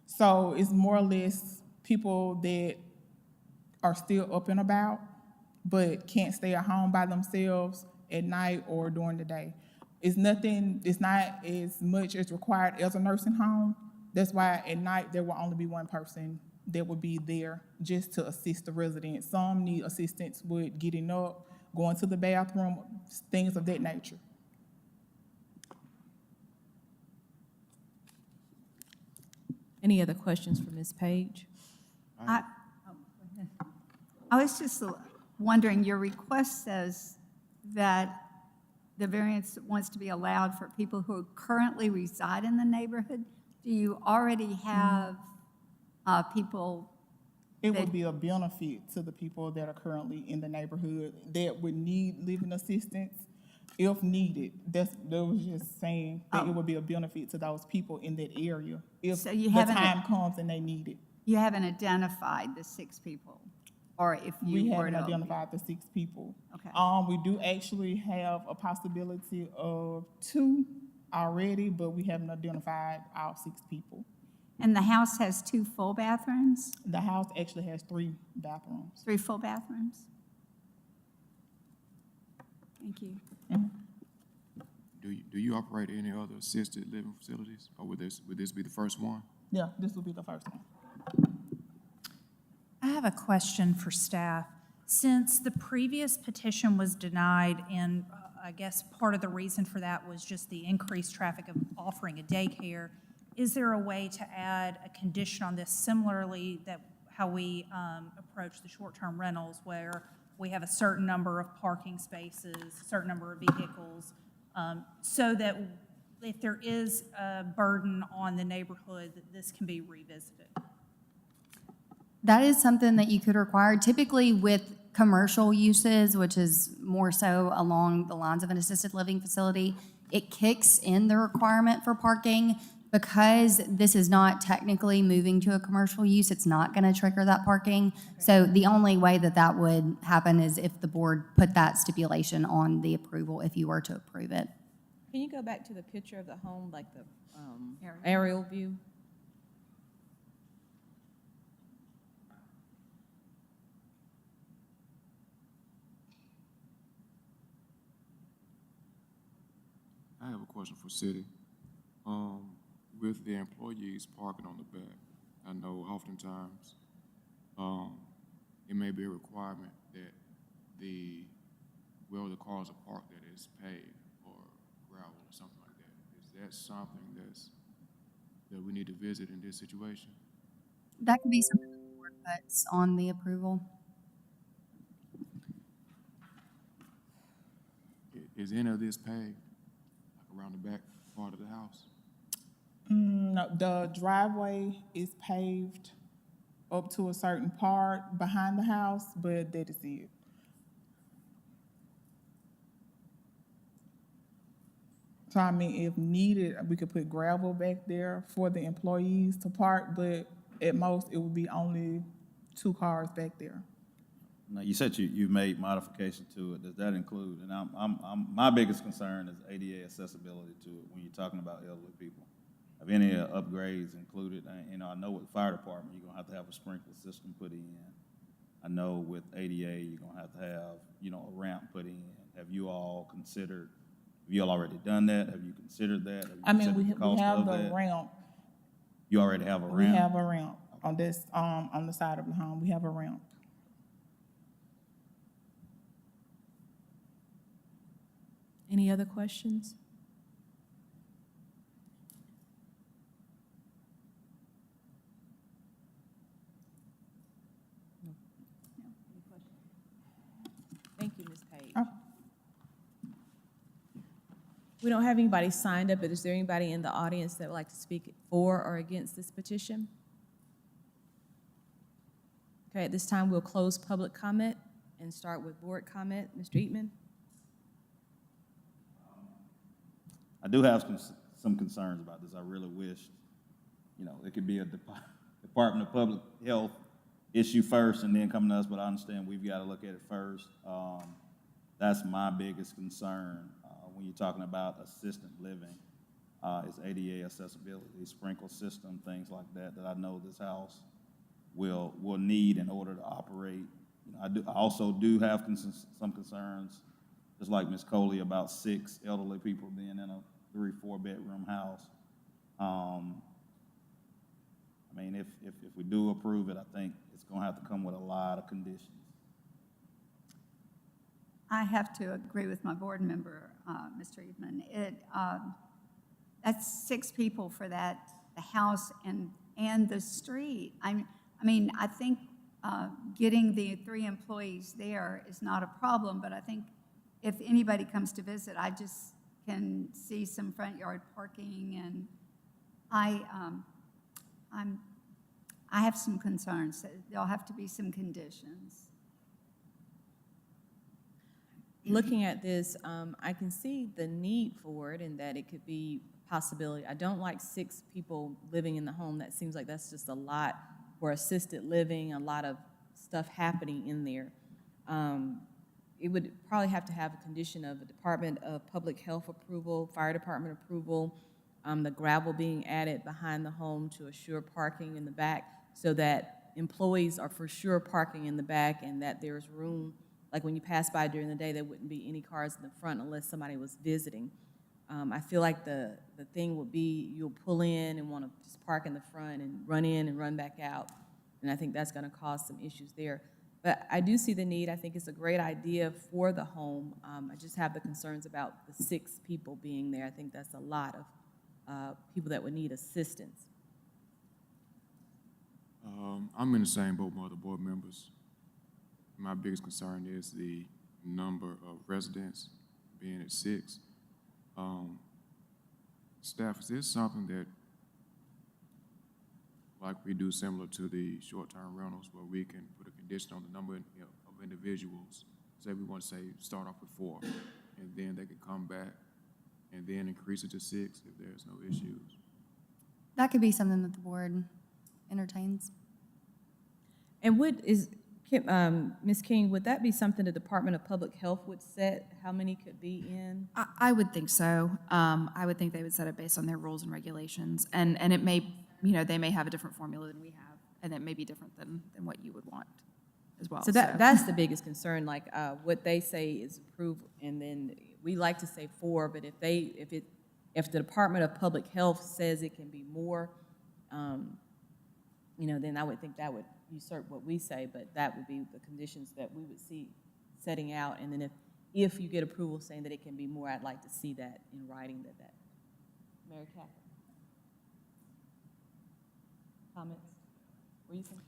So it's more or less people that are still up and about, but can't stay at home by themselves at night or during the day. It's not as much as required as a nursing home. That's why at night there will only be one person that would be there just to assist the residents. Some need assistance with getting up, going to the bathroom, things of that nature. Any other questions for Ms. Page? I was just wondering, your request says that the variance wants to be allowed for people who currently reside in the neighborhood. Do you already have people? It would be a benefit to the people that are currently in the neighborhood that would need living assistance if needed. That was just saying that it would be a benefit to those people in that area if So you the haven't- time comes and they need it. You haven't identified the 6 people, or if We you were haven't to. identified the 6 people. Okay. We do actually have a possibility of 2 already, but we haven't identified all 6 people. And the house has 2 full bathrooms, The house actually has 3 bathrooms. 3 full bathrooms? Thank you. Do you operate any other assisted living facilities, or would this be the first one? Yeah, this will be the first one. I have a question for staff. Since the previous petition was denied, and I guess part of the reason for that was just the increased traffic of offering a daycare, is there a way to add a condition on this similarly that how we approach the short-term rentals, where we have a certain number of parking spaces, a certain number of vehicles, so that if there is a burden on the neighborhood, that this can be revisited? That is something that you could require typically with commercial uses, which is more so along the lines of an assisted living facility. It kicks in the requirement for parking because this is not technically moving to a commercial use. It's not going to trigger that parking. So the only way that that would happen is if the board put that stipulation on the approval, if you were to approve it. Can you go back to the picture of the home, like the aerial view? I have a question for city. With the employees parking on the back, I know oftentimes, it may be a requirement that where the cars are parked, that is paved or gravel or something like that. Is that something that we need to visit in this situation? That could be something that the board puts on the approval. Is any of this paved, like around the back part of the house? No, the driveway is paved up to a certain part behind the house, but that is it. So I mean, if needed, we could put gravel back there for the employees to park, but at most, it would be only 2 cars back there. Now, you said you made modification to it. Does that include, and my biggest concern is ADA accessibility to it when you're talking about elderly people. Have any upgrades included? I know with the fire department, you're gonna have a sprinkler system put in. I know with ADA, you're gonna have to have, a ramp put in. Have you all already done that? Have you considered that? Have you I mean, considered the we cost have of the that? ramp. You already have a We ramp? have a ramp on this, on the side of the home. We have a ramp. Any other questions? We don't have anybody signed up, but is there anybody in the audience that would like to speak for or against this petition? Okay, at this time, we'll close public comment and start with board comment. Mr. Eatman? I do have some concerns about this. I really wish, it could be a Department of Public Health issue first and then come to us, but I understand we've got to look at it first. That's my biggest concern when you're talking about assisted living, is ADA accessibility, sprinkler system, things like that I know this house will need in order to operate. I also do have some concerns, just like Ms. Coley, about 6 elderly people being in a 3-4 bedroom house. If we do approve it, I think it's going to have to come with a lot of conditions. I have to agree with my board member, Mr. Eatman. That's 6 people for the house and the street. I think getting the 3 employees there is not a problem, but I think if anybody comes to visit, I just can see some front yard parking, and I have some concerns. There'll have to be some conditions. Looking at this, I can see the need for it and that it could be a possibility. I don't like 6 people living in the home. That seems like that's just a lot for assisted living, a lot of stuff happening in there. It would probably have to have a condition of a Department of Public Health approval, Fire Department approval, the gravel being added behind the home to assure parking in the back so that employees are for sure parking in the back and that there's room. Like when you pass by during the day, there wouldn't be any cars in the front unless somebody was visiting. I feel like the thing would be you'll pull in and want to just park in the front and run in and run back out. And I think that's going to cause some issues there. But I do see the need. I think it's a great idea for the home. I just have the concerns about the 6 people being there. I think that's a lot of people that would need assistance. I'm in the same boat with other board members. My biggest concern is the number of residents being at 6. Staff, is this something that, like we do similar to the short-term rentals, where we can put a condition on the number of individuals? Say we want to start off with 4, and then they can come back and then increase it to 6 if there's no issues. That could be something that the board entertains. And Ms. King, would that be something the Department of Public Health would set, how many could be in? I would think so. I would think they would set it based on their rules and regulations. And it may, they may have a different formula than we have, and it may be different than what you would want as well. So that's the biggest concern, like what they say is approved, and then we like to say 4, but if the Department of Public Health says it can be more, then I would think that would usurp what we say, but that would be the conditions that we would see setting out. And then if you get approval saying that it can be more, I'd like to see that in writing that. Mary Catherine? Comments? What do you think?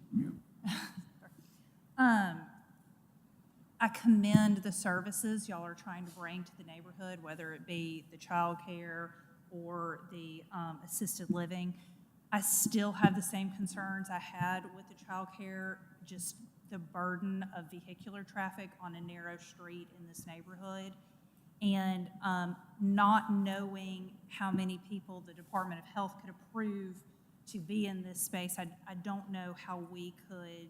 I commend the services y'all are trying to bring to the neighborhood, whether it be the child care or the assisted living. I still have the same concerns I had with the child care, just the burden of vehicular traffic on a narrow street in this neighborhood. And not knowing how many people the Department of Health could approve to be in this space, I don't know how we could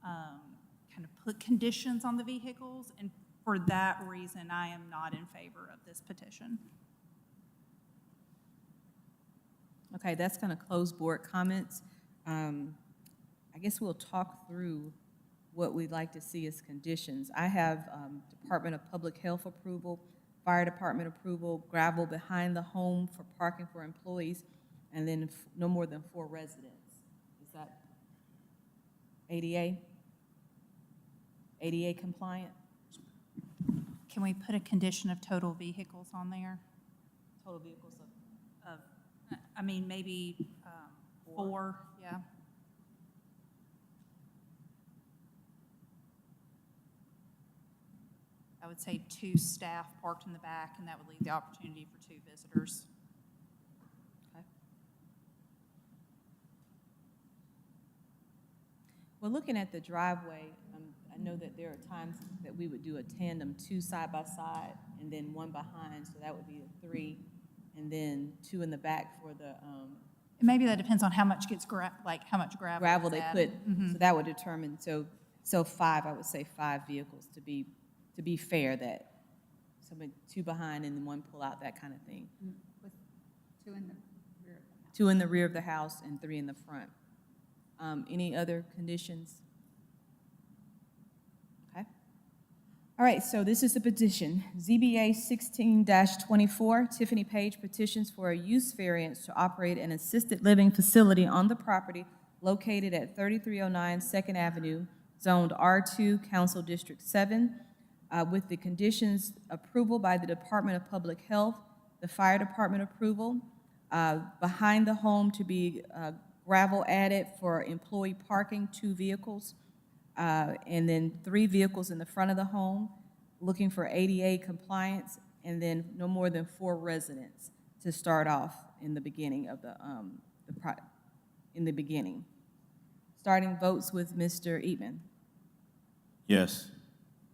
kind of put conditions on the vehicles. And for that reason, I am not in favor of this petition. Okay, that's going to close board comments. I guess we'll talk through what we'd like to see as conditions. I have Department of Public Health approval, Fire Department approval, gravel behind the home for parking for employees, and then no more than 4 residents. Is that ADA compliant? Can we put a condition of total vehicles on there? Total vehicles of Maybe 4, yeah. I would say 2 staff parked in the back, and that would leave the opportunity for 2 visitors. Okay. Well, looking at the driveway, I know that there are times that we would do a tandem, 2 side by side, and then 1 behind, so that would be a 3, and then 2 in the back for the And maybe that depends on how much gets how much gravel. gravel is they added. put, so that would determine, so 5, I would say 5 vehicles to be fair, that somebody 2 behind and then 1 pull out, that kind of thing. With 2 in the rear. 2 in the rear of the house and 3 in the front. Any other conditions? Okay. All right, so this is the petition. ZBA 16-24, Tiffany Page petitions for a use variance to operate an assisted living facility on the property located at 3309 2nd Avenue, zoned R2, Council District 7, with the conditions approval by the Department of Public Health, the Fire Department approval, behind the home to be gravel added for employee parking, 2 vehicles, and then 3 vehicles in the front of the home, looking for ADA compliance, and then no more than 4 residents to start off in the beginning of in the beginning. Starting votes with Mr. Eatman. Yes.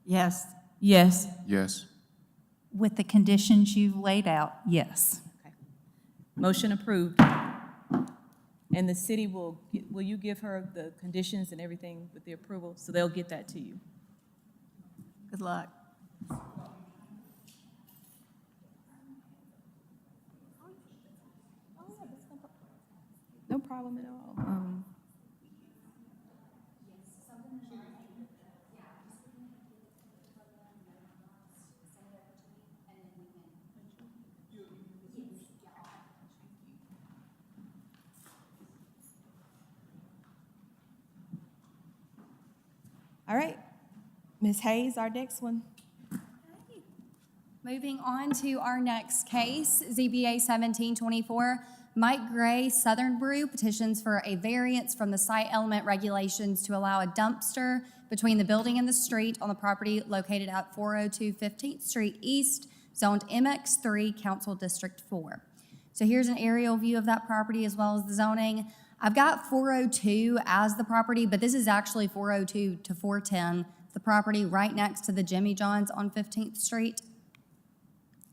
Yes. Yes. Yes. With the conditions you've laid out, yes. Okay. Motion approved. And the city will you give her the conditions and everything with the approval? So they'll get that to you. Good luck. No problem at all. All right, Ms. Hayes, our next one. Moving on to our next case, ZBA 1724, Mike Gray, Southern Brew petitions for a variance from the site element regulations to allow a dumpster between the building and the street on the property located at 402 15th Street East, zoned MX3, Council District 4. So here's an aerial view of that property as well as the zoning. I've got 402 as the property, but this is actually 402 to 410, the property right next to the Jimmy John's on 15th Street.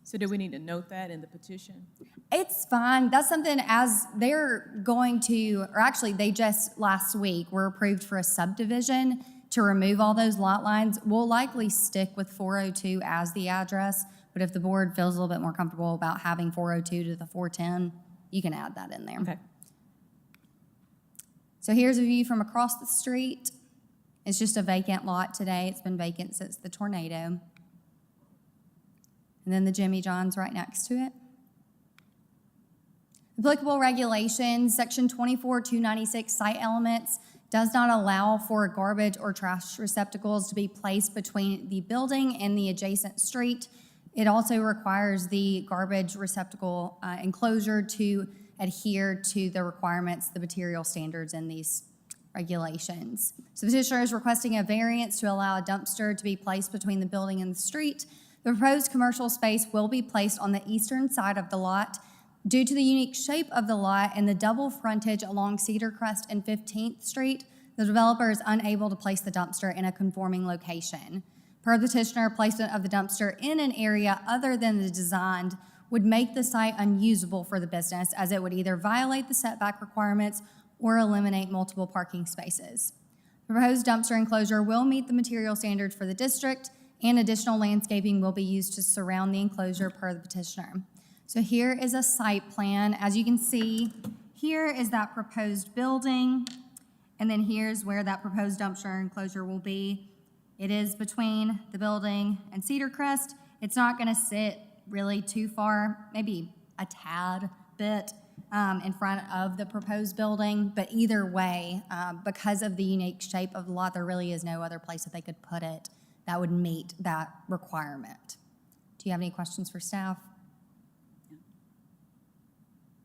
So do we need to note that in the petition? It's fine. That's something as they're going to, or actually they just last week were approved for a subdivision to remove all those lot lines. We'll likely stick with 402 as the address, but if the board feels a little bit more comfortable about having 402 to the 410, you can add that in there. Okay. So here's a view from across the street. It's just a vacant lot today. It's been vacant since the tornado. And then the Jimmy John's right next to it. Applicable regulations, section 24296 site elements does not allow for garbage or trash receptacles to be placed between the building and the adjacent street. It also requires the garbage receptacle enclosure to adhere to the requirements, the material standards in these regulations. So the petitioner is requesting a variance to allow a dumpster to be placed between the building and the street. The proposed commercial space will be placed on the eastern side of the lot. Due to the unique shape of the lot and the double frontage along Cedar Crest and 15th Street, the developer is unable to place the dumpster in a conforming location. Per the petitioner, placement of the dumpster in an area other than the designed would make the site unusable for the business, as it would either violate the setback requirements or eliminate multiple parking spaces. The proposed dumpster enclosure will meet the material standards for the district, and additional landscaping will be used to surround the enclosure per the petitioner. So here is a site plan. As you can see, here is that proposed building, and then here's where that proposed dumpster enclosure will be. It is between the building and Cedar Crest. It's not gonna sit really too far, maybe a tad bit in front of the proposed building, but either way, because of the unique shape of the lot, there really is no other place that they could put it that would meet that requirement. Do you have any questions for staff?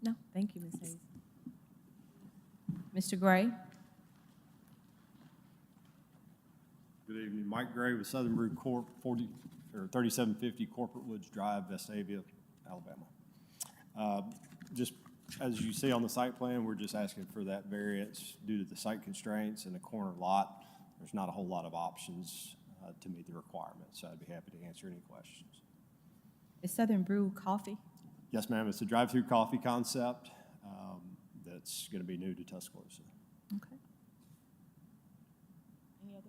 No, thank you, Ms. Hayes. Mr. Gray? Good evening, Mike Gray with Southern Brew Corp., or 3750 Corporate Woods Drive, Vestavia, Alabama. Just as you see on the site plan, we're just asking for that variance due to the site constraints and the corner lot. There's not a whole lot of options to meet the requirements, so I'd be happy to answer any questions. Is Southern Brew coffee? Yes, ma'am, it's a drive-through coffee concept that's going to be new to Tuscaloosa. Okay. Any other?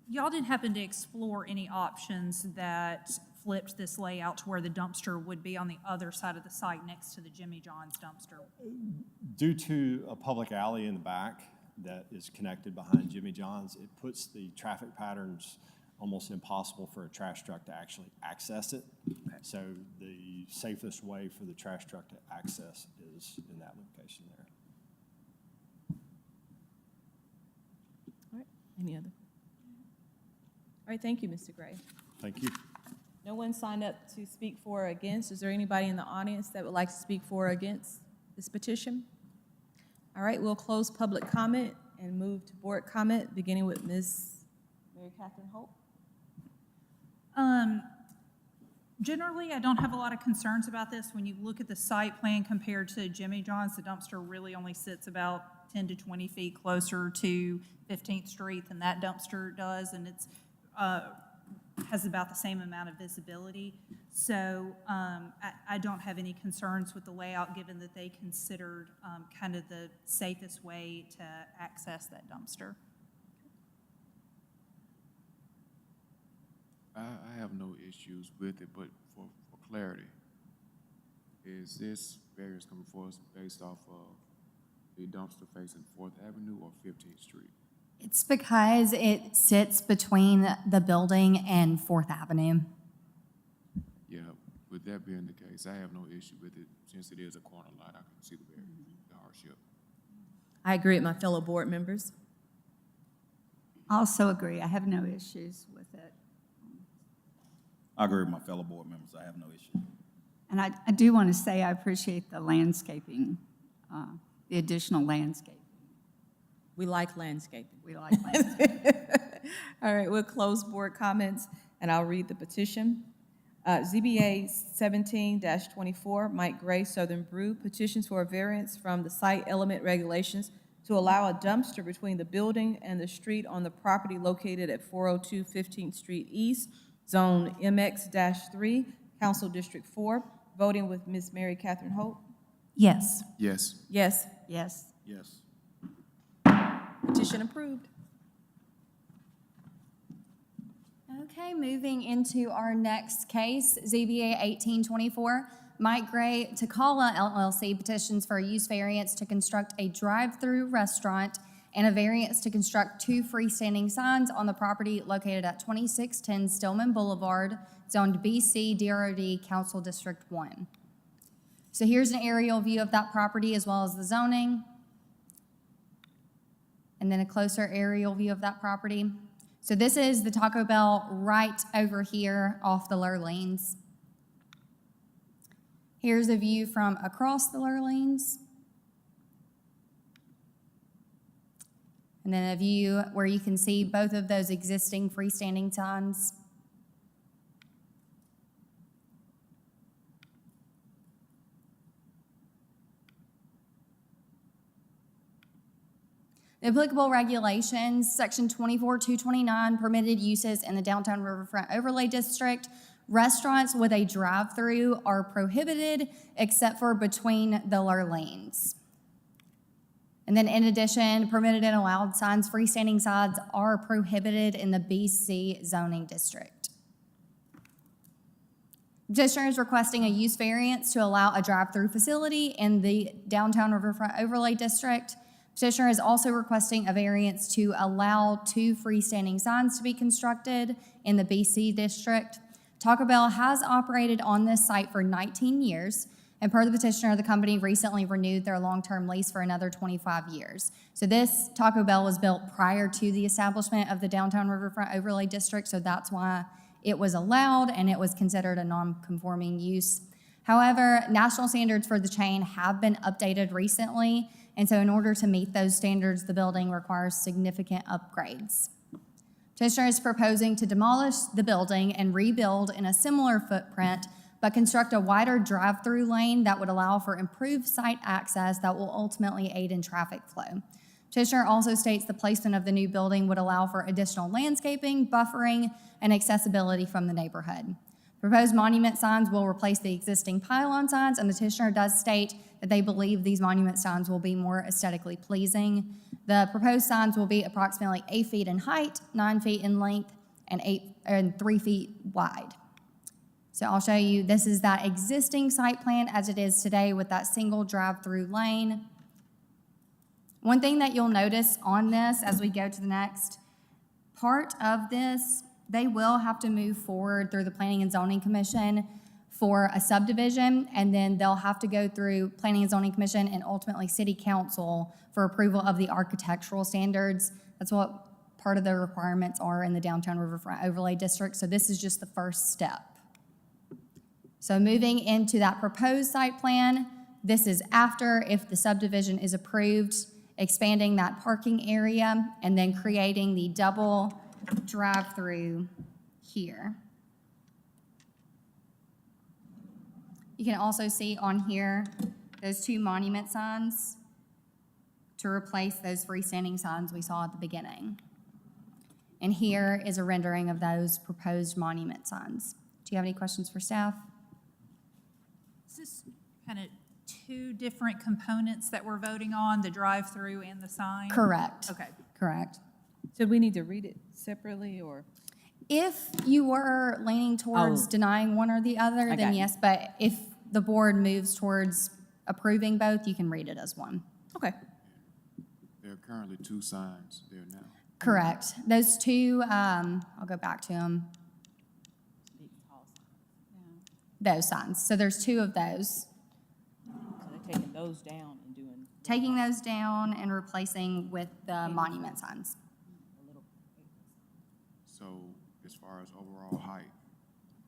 Y'all didn't happen to explore any options that flipped this layout to where the dumpster would be on the other side of the site next to the Jimmy John's dumpster? Due to a public alley in the back that is connected behind Jimmy John's, it puts the traffic patterns almost impossible for a trash truck to actually access it. So the safest way for the trash truck to access is in that location there. All right, any other? All right, thank you, Mr. Gray. Thank you. No one signed up to speak for or against. Is there anybody in the audience that would like to speak for or against this petition? All right, we'll close public comment and move to board comment, beginning with Ms. Mary Catherine Holt. Generally, I don't have a lot of concerns about this. When you look at the site plan compared to Jimmy John's, the dumpster really only sits about 10 to 20 feet closer to 15th Street than that dumpster does, and it's has about the same amount of visibility. So I don't have any concerns with the layout, given that they considered kind of the safest way to access that dumpster. I have no issues with it, but for clarity, is this variance coming for us based off of the dumpster facing 4th Avenue or 15th Street? It's because it sits between the building and 4th Avenue. Yeah, with that being the case, I have no issue with it. Since it is a corner lot, I can see the hardship. I agree with my fellow board members. I also agree. I have no issues with it. I agree with my fellow board members. I have no issue. And I do want to say I appreciate the landscaping, the additional landscaping. We like landscaping. We like landscaping. All right, we'll close board comments, and I'll read the petition. ZBA 17-24, Mike Gray, Southern Brew, petitions for a variance from the site element regulations to allow a dumpster between the building and the street on the property located at 402 15th Street East, Zone MX-3, Council District 4. Voting with Ms. Mary Catherine Holt. Yes. Yes. Yes. Yes. Yes. Petition approved. Okay, moving into our next case, ZBA 1824, Mike Gray, Takala LLC petitions for a use variance to construct a drive-through restaurant and a variance to construct 2 freestanding signs on the property located at 2610 Stillman Boulevard, zoned BC DROD, Council District 1. So here's an aerial view of that property as well as the zoning. And then a closer aerial view of that property. So this is the Taco Bell right over here off the Lurleans. Here's a view from across the Lurleans. And then a view where you can see both of those existing freestanding signs. The applicable regulations, Section 24-229, permitted uses in the downtown riverfront overlay district. Restaurants with a drive-through are prohibited except for between the lanes. And then in addition, permitted and allowed signs, freestanding signs are prohibited in the BC zoning district. Petitioner is requesting a use variance to allow a drive-through facility in the downtown riverfront overlay district. Petitioner is also requesting a variance to allow 2 freestanding signs to be constructed in the BC district. Taco Bell has operated on this site for 19 years, and per the petitioner, the company recently renewed their long-term lease for another 25 years. So this Taco Bell was built prior to the establishment of the downtown riverfront overlay district, so that's why it was allowed and it was considered a non-conforming use. However, national standards for the chain have been updated recently, and so in order to meet those standards, the building requires significant upgrades. Petitioner is proposing to demolish the building and rebuild in a similar footprint, but construct a wider drive-through lane that would allow for improved site access that will ultimately aid in traffic flow. Petitioner also states the placement of the new building would allow for additional landscaping, buffering, and accessibility from the neighborhood. Proposed monument signs will replace the existing pylon signs, and the petitioner does state that they believe these monument signs will be more aesthetically pleasing. The proposed signs will be approximately 8 feet in height, 9 feet in length, and 3 feet wide. So I'll show you, this is that existing site plan as it is today with that single drive-through lane. One thing that you'll notice on this as we go to the next part of this, they will have to move forward through the Planning and Zoning Commission for a subdivision, and then they'll have to go through Planning and Zoning Commission and ultimately City Council for approval of the architectural standards. That's what part of the requirements are in the Downtown Riverfront Overlay District, so this is just the first step. So moving into that proposed site plan, this is after, if the subdivision is approved, expanding that parking area and then creating the double drive-through here. You can also see on here those 2 monument signs to replace those freestanding signs we saw at the beginning. And here is a rendering of those proposed monument signs. Do you have any questions for staff? Is this kind of 2 different components that we're voting on, the drive-through and the sign? Correct. Okay. Correct. So we need to read it separately, or? If you were leaning towards Oh. denying one or the other, I then got you. yes, but if the board moves towards approving both, you can read it as one. Okay. There are currently 2 signs there now. Correct. Those 2, I'll go back to them. Those signs. So there's 2 of those. So they're taking those down and doing. Taking those down and replacing with the monument signs. So as far as overall height,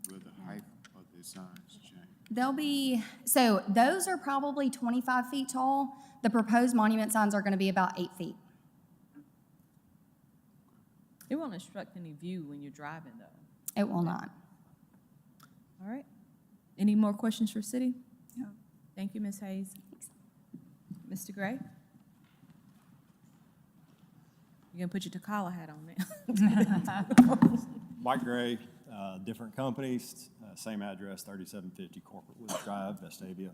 will the height of the signs change? They'll be, so those are probably 25 feet tall. The proposed monument signs are going to be about 8 feet. It won't obstruct any view when you're driving, though. It will not. All right. Any more questions for city? No. Thank you, Ms. Hayes. Mr. Gray? You're gonna put your Takala hat on now. Mike Gray, different companies, same address, 3750 Corporate Woods Drive, Vestavia.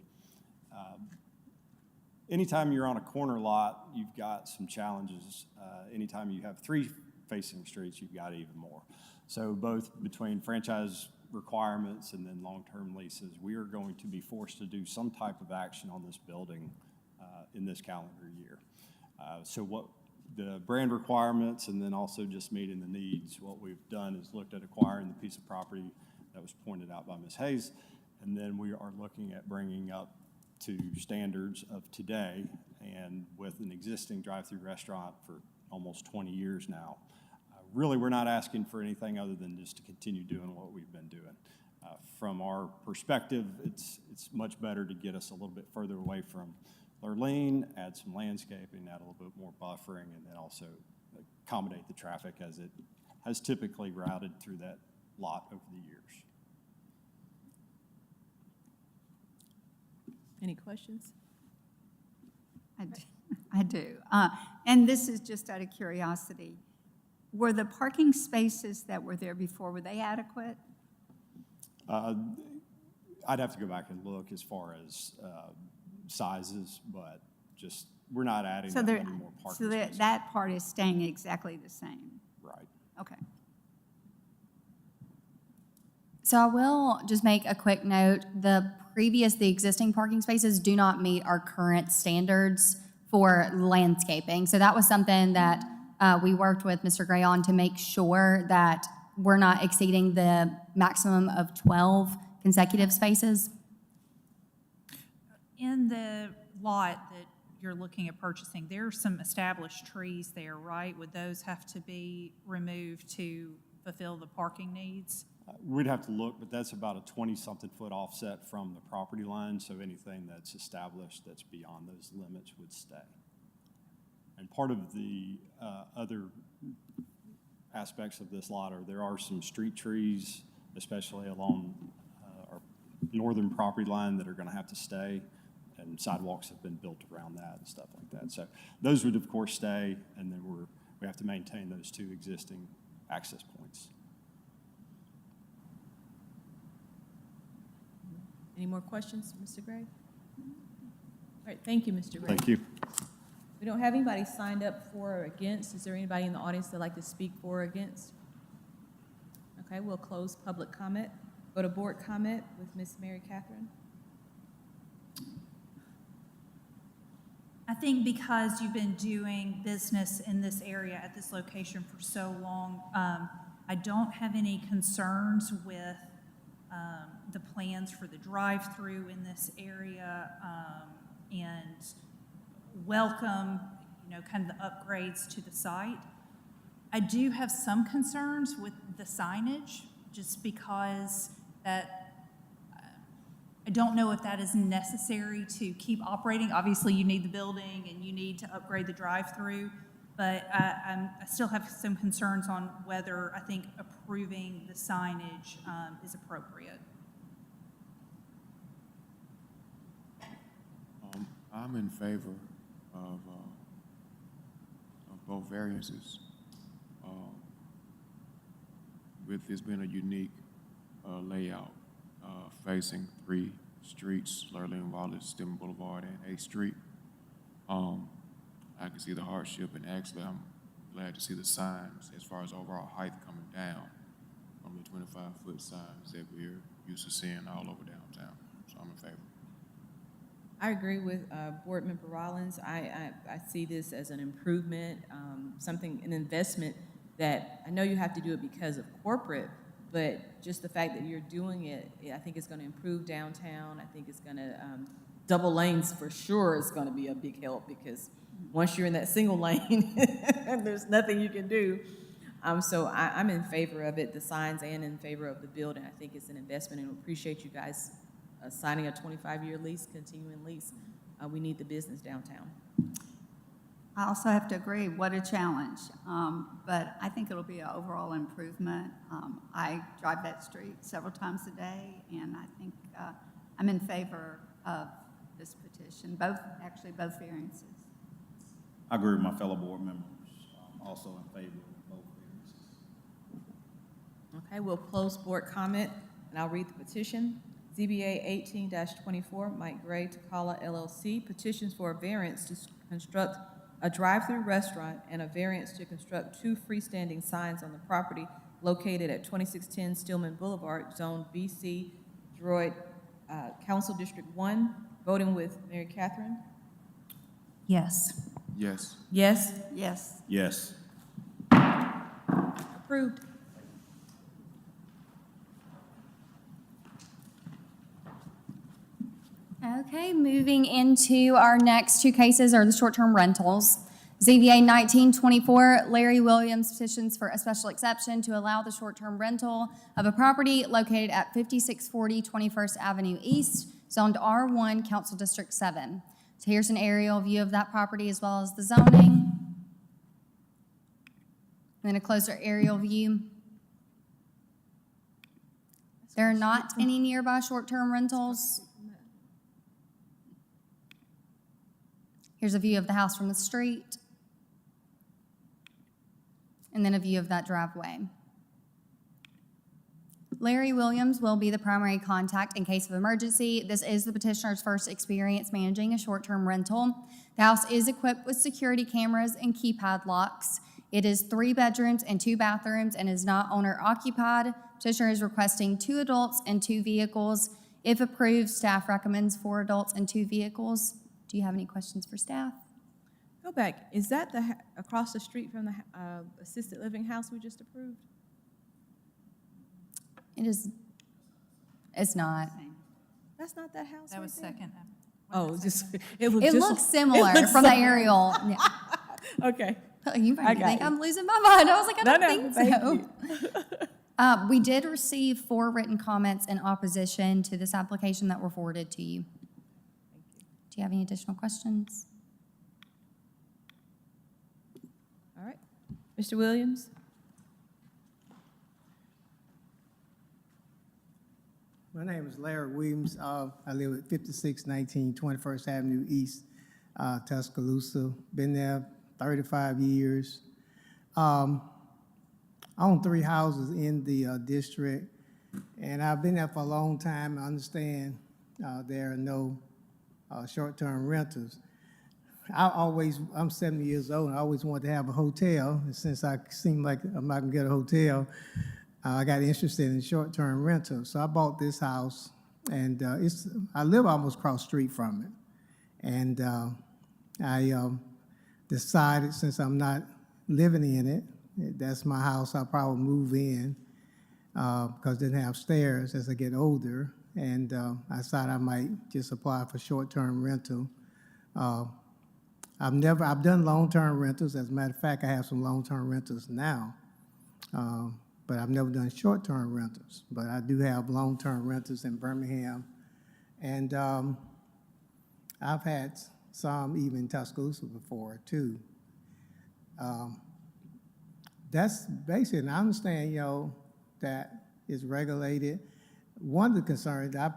Anytime you're on a corner lot, you've got some challenges. Anytime you have 3 facing streets, you've got even more. So both between franchise requirements and then long-term leases, we are going to be forced to do some type of action on this building in this calendar year. So what the brand requirements and then also just meeting the needs, what we've done is looked at acquiring the piece of property that was pointed out by Ms. Hayes, and then we are looking at bringing up to standards of today, and with an existing drive-through restaurant for almost 20 years now. Really, we're not asking for anything other than just to continue doing what we've been doing. From our perspective, it's much better to get us a little bit further away from Lurleen, add some landscaping, add a little bit more buffering, and then also accommodate the traffic as it has typically routed through that lot over the years. Any questions? I do. And this is just out of curiosity. Were the parking spaces that were there before, were they adequate? I'd have to go back and look as far as sizes, but just, we're not adding So that there, many more so parking that, spaces. that part is staying exactly the same? Right. Okay. So I will just make a quick note. The existing parking spaces do not meet our current standards for landscaping. So that was something that we worked with Mr. Gray on to make sure that we're not exceeding the maximum of 12 consecutive spaces. In the lot that you're looking at purchasing, there are some established trees there, right? Would those have to be removed to fulfill the parking needs? We'd have to look, but that's about a 20-something foot offset from the property line, so anything that's established that's beyond those limits would stay. And part of the other aspects of this lot are there are some street trees, especially along our northern property line, that are going to have to stay, and sidewalks have been built around that and stuff like that. So those would, of course, stay, and then we have to maintain those two existing access points. Any more questions, Mr. Gray? All right, thank you, Mr. Gray. Thank you. We don't have anybody signed up for or against. Is there anybody in the audience that'd like to speak for or against? Okay, we'll close public comment. Go to board comment with Ms. Mary Catherine. I think because you've been doing business in this area at this location for so long, I don't have any concerns with the plans for the drive-through in this area, and welcome, kind of the upgrades to the site. I do have some concerns with the signage, just because I don't know if that is necessary to keep operating. Obviously, you need the building and you need to upgrade the drive-through, but I still have some concerns on whether I think approving the signage is appropriate. I'm in favor of both variances. With this being a unique layout, facing 3 streets, Lurleen, Wallace, Stillman Boulevard, and 8th Street. I can see the hardship, and actually I'm glad to see the signs as far as overall height coming down from the 25-foot signs that we're used to seeing all over downtown. So I'm in favor. I agree with Board Member Rollins. I see this as an improvement, an investment that I know you have to do it because of corporate, but just the fact that you're doing it, I think it's going to improve downtown. I think it's going to, double lanes for sure is going to be a big help, because once you're in that single lane, there's nothing you can do. So I'm in favor of it, the signs, and in favor of the building. I think it's an investment, and we appreciate you guys signing a 25-year lease, continuing lease. We need the business downtown. I also have to agree, what a challenge. But I think it'll be an overall improvement. I drive that street several times a day, and I think I'm in favor of this petition, both variances. I agree with my fellow board members. Also in favor of both variances. Okay, we'll close board comment, and I'll read the petition. ZBA 18-24, Mike Gray, Takala LLC, petitions for a variance to construct a drive-through restaurant and a variance to construct 2 freestanding signs on the property located at 2610 Stillman Boulevard, Zone BC, Droid, Council District 1. Voting with Mary Catherine. Yes. Yes. Yes? Yes. Yes. Approved. Okay, moving into our next 2 cases are the short-term rentals. ZBA 1924, Larry Williams petitions for a special exception to allow the short-term rental of a property located at 5640 21st Avenue East, zoned R1, Council District 7. So here's an aerial view of that property as well as the zoning. Then a closer aerial view. There are not any nearby short-term rentals. Here's a view of the house from the street. And then a view of that driveway. Larry Williams will be the primary contact in case of emergency. This is the petitioner's first experience managing a short-term rental. The house is equipped with security cameras and keypad locks. It is 3 bedrooms and 2 bathrooms and is not owner-occupied. Petitioner is requesting 2 adults and 2 vehicles. If approved, staff recommends 4 adults and 2 vehicles. Do you have any questions for staff? Go back. Is that the across the street from the assisted living house we just approved? It is, it's not. That's not that house. That was right there? second. Oh, just it It just looks similar from the aerial. Yeah. Okay. You I might got think you. I'm losing my mind. I was like, I don't think thank so. you. We did receive 4 written comments in opposition to this application that were forwarded to you. Do you have any additional questions? All right. Mr. Williams? My name is Larry Williams. I live at 5619 21st Avenue East, Tuscaloosa. Been there 35 years. I own 3 houses in the district, and I've been there for a long time. I understand there are no short-term rentals. I'm 70 years old, and I always wanted to have a hotel. And since I seem like I'm not gonna get a hotel, I got interested in short-term rentals. So I bought this house, and I live almost across the street from it. And I decided, since I'm not living in it, that's my house, I'll probably move in because it didn't have stairs as I get older. And I decided I might just apply for short-term rental. I've done long-term rentals. As a matter of fact, I have some long-term rentals now. But I've never done short-term rentals. But I do have long-term rentals in Birmingham. And I've had some even in Tuscaloosa before, too. That's basically, and I understand, that it's regulated. One of the concerns, I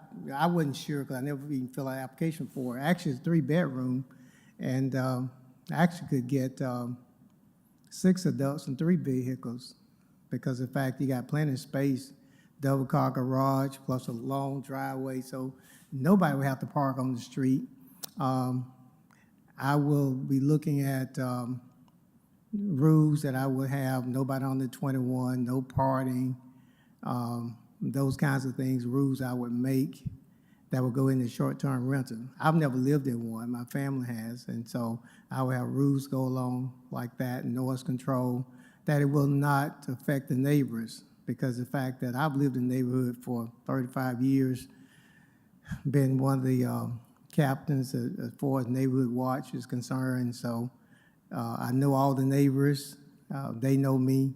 wasn't sure because I never even filled out an application for it. Actually, it's 3-bedroom, and I actually could get 6 adults and 3 vehicles because, in fact, you got plenty of space, double-car garage, plus a long driveway, so nobody would have to park on the street. I will be looking at rules that I would have nobody under 21, no partying, those kinds of things, rules I would make that would go into short-term rental. I've never lived in one, my family has, and so I would have rules go along like that, noise control, that it will not affect the neighbors, because the fact that I've lived in the neighborhood for 35 years, been one of the captains as far as neighborhood watch is concerned, so I know all the neighbors, they know me.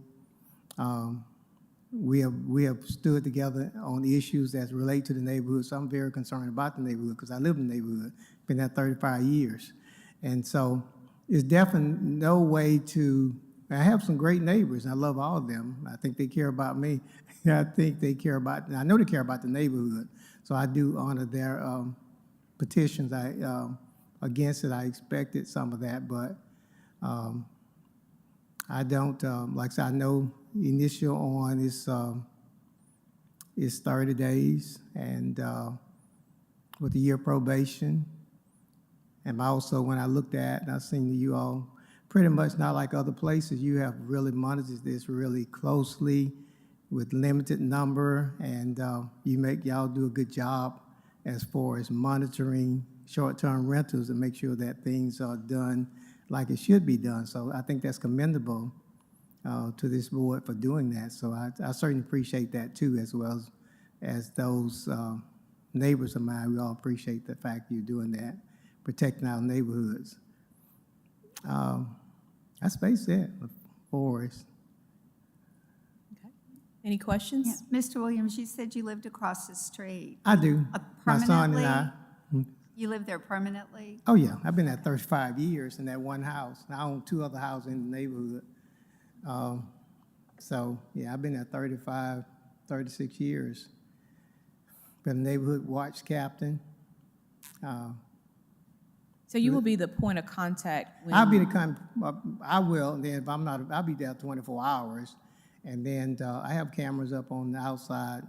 We have stood together on issues that relate to the neighborhood, so I'm very concerned about the neighborhood because I live in the neighborhood, been there 35 years. And so it's definitely no way to, I have some great neighbors, and I love all of them. I think they care about me. I think they care about, I know they care about the neighborhood, so I do honor their petitions. Against it, I expected some of that, but I don't, like I said, I know initial on is 30 days, and with a year probation. And also, when I looked at, and I've seen you all, pretty much not like other places, you have really monitored this really closely with limited number, and y'all do a good job as far as monitoring short-term rentals and make sure that things are done like it should be done. So I think that's commendable to this board for doing that. So I certainly appreciate that too, as well as those neighbors of mine. We all appreciate the fact you're doing that, protecting our neighborhoods. That's basically it for us. Okay. Any questions? Yeah, Mr. Williams, you said you lived across the street. I do. My son and I. You live there permanently? Oh, yeah. I've been there 35 years in that one house. I own 2 other houses in the neighborhood. So, yeah, I've been there 35, 36 years. Been a neighborhood watch captain. So you will be the point of contact when I'll be I will, and then if I'm not, I'll be there 24 hours. And then I have cameras up on the outside.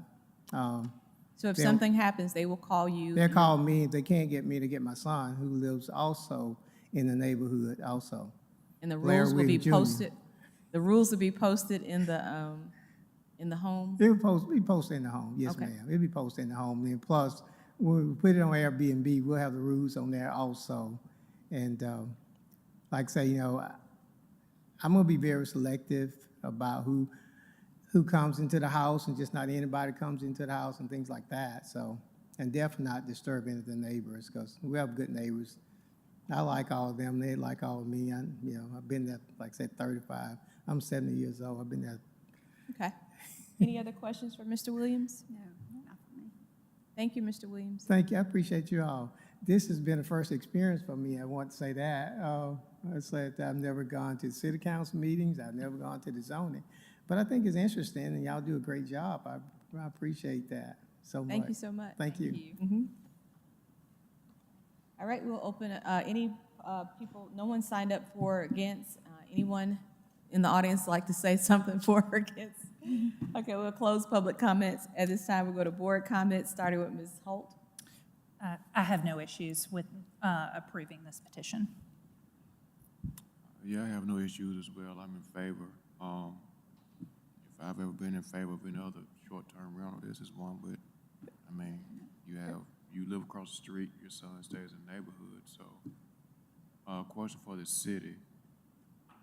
So if something happens, they will call you? They'll call me. If they can't get me, to get my son, who lives also in the neighborhood also. And the rules will be posted? The rules will be posted in the home? It will be posted in the home, yes, Okay. ma'am. It'll be posted in the home. And plus, when we put it on Airbnb, we'll have the rules on there also. And like I say, I'm going to be very selective about who comes into the house, and just not anybody comes into the house and things like that. So, and definitely not disturbing the neighbors, because we have good neighbors. I like all of them. They like all of me. I've been there, like I said, 35. I'm 70 years old. I've been there. Okay. Any other questions for Mr. Williams? No, not for me. Thank you, Mr. Williams. Thank you. I appreciate you all. This has been a first experience for me. I want to say that. I said that I've never gone to city council meetings. I've never gone to the zoning. But I think it's interesting, and y'all do a great job. I appreciate that. so much. Thank you so much. Thank you. All right, we'll open, any people, no one signed up for or against. Anyone in the audience like to say something for or against? Okay, we'll close public comments. At this time, we'll go to board comments, starting with Ms. Holt. I have no issues with approving this petition. Yeah, I have no issues as well. I'm in favor. If I've ever been in favor of any other short-term rental, this is one, but, I mean, you live across the street, your son stays in the neighborhood, so. Question for the city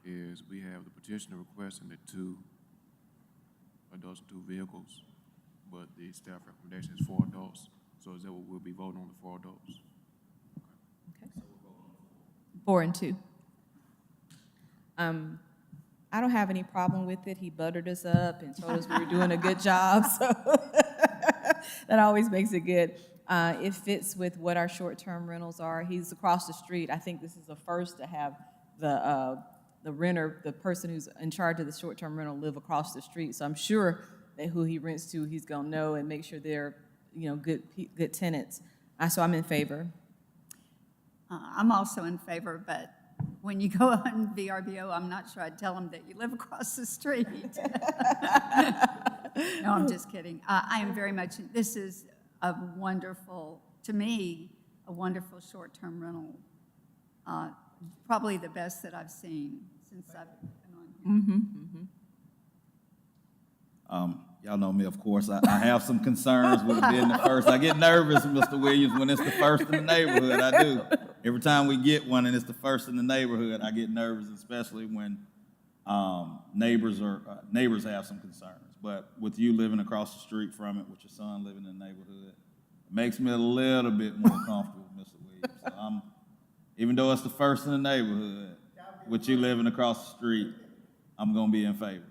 is, we have the petitioner requesting the 2 adults and 2 vehicles, but the staff recommendation is 4 adults, so is that what we'll be voting on, the 4 adults? Okay. 4 and 2. I don't have any problem with it. He buttered us up and told us we were doing a good job, so that always makes it good. It fits with what our short-term rentals are. He's across the street. I think this is the first to have the renter, the person who's in charge of the short-term rental, live across the street. So I'm sure that who he rents to, he's gonna know and make sure they're, good tenants. So I'm in favor. I'm also in favor, but when you go on VRBO, I'm not sure I'd tell them that you live across the street. No, I'm just kidding. I am very much, this is a wonderful, to me, a wonderful short-term rental. Probably the best that I've seen since I've been on here. Y'all know me, of course. I have some concerns with it being the first. I get nervous, Mr. Williams, when it's the first in the neighborhood. I do. Every time we get one and it's the first in the neighborhood, I get nervous, especially when neighbors have some concerns. But with you living across the street from it, with your son living in the neighborhood, it makes me a little bit more comfortable, Mr. Williams. So even though it's the first in the neighborhood, with you living across the street, I'm gonna be in favor.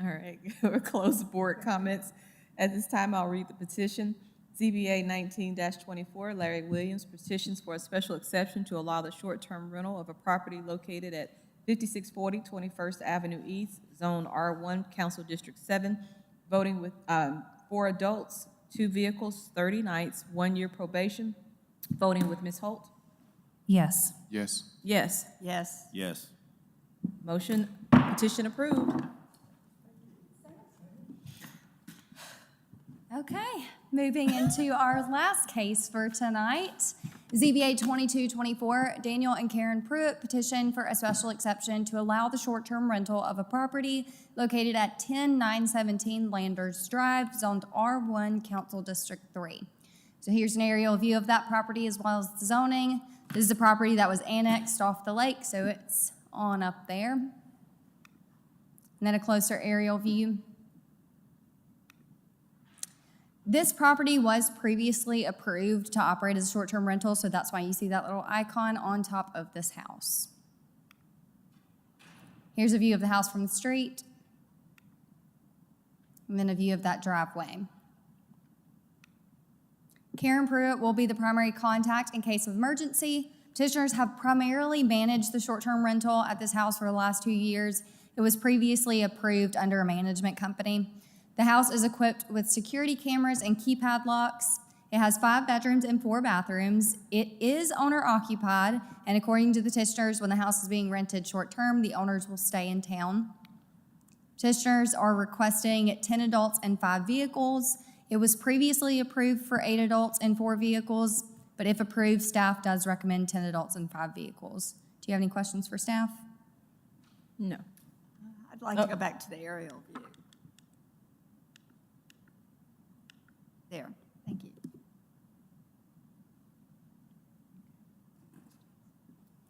All right, we'll close board comments. At this time, I'll read the petition. ZBA 19-24, Larry Williams petitions for a special exception to allow the short-term rental of a property located at 5640 21st Avenue East, Zone R1, Council District 7, voting with 4 adults, 2 vehicles, 30 nights, 1 year probation. Voting with Ms. Holt. Yes. Yes. Yes. Yes. Yes. Petition approved. Okay, moving into our last case for tonight. ZBA 2224, Daniel and Karen Pruitt petition for a special exception to allow the short-term rental of a property located at 10917 Landers Drive, zoned R1, Council District 3. So here's an aerial view of that property as well as the zoning. This is a property that was annexed off the lake, so it's on up there. And then a closer aerial view. This property was previously approved to operate as a short-term rental, so that's why you see that little icon on top of this house. Here's a view of the house from the street, and then a view of that driveway. Karen Pruitt will be the primary contact in case of emergency. Petitioners have primarily managed the short-term rental at this house for the last 2 years. It was previously approved under a management company. The house is equipped with security cameras and keypad locks. It has 5 bedrooms and 4 bathrooms. It is owner occupied, and according to the petitioners, when the house is being rented short-term, the owners will stay in town. Petitioners are requesting 10 adults and 5 vehicles. It was previously approved for 8 adults and 4 vehicles, but if approved, staff does recommend 10 adults and 5 vehicles. Do you have any questions for staff? No. I'd like to go back to the aerial view. There, thank you.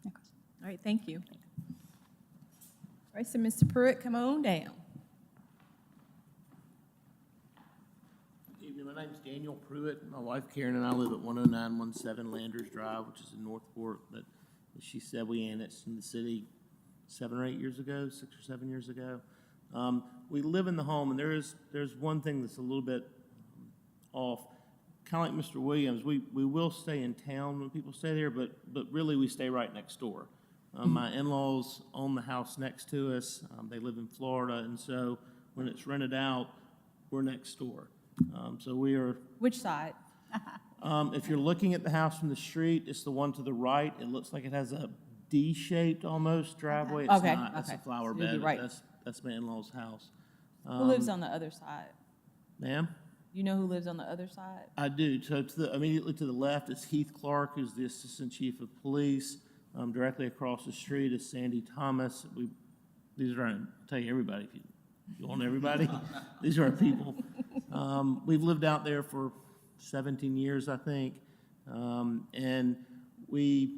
All right, thank you. All right, so Mr. Pruitt, come on down. Good evening, my name's Daniel Pruitt. My wife Karen and I live at 10917 Landers Drive, which is in Northport, but as she said, we annexed in the city 7 or 8 years ago, 6 or 7 years ago. We live in the home, and there's one thing that's a little bit off. Kind of like Mr. Williams, we will stay in town when people stay there, but really we stay right next door. My in-laws own the house next to us. They live in Florida, and so when it's rented out, we're next door. So we are, Which side? if you're looking at the house from the street, it's the one to the right. It looks like it has a D-shaped almost driveway. It's Okay, not. It's a okay. flower So you'd be bed. right. That's my in-law's house. Who lives on the other side? Ma'am? You know who lives on the other side? I do. So immediately to the left is Heath Clark, who's the Assistant Chief of Police. Directly across the street is Sandy Thomas. These are, I'll tell you everybody, if you want everybody, these are our people. We've lived out there for 17 years, I think. And we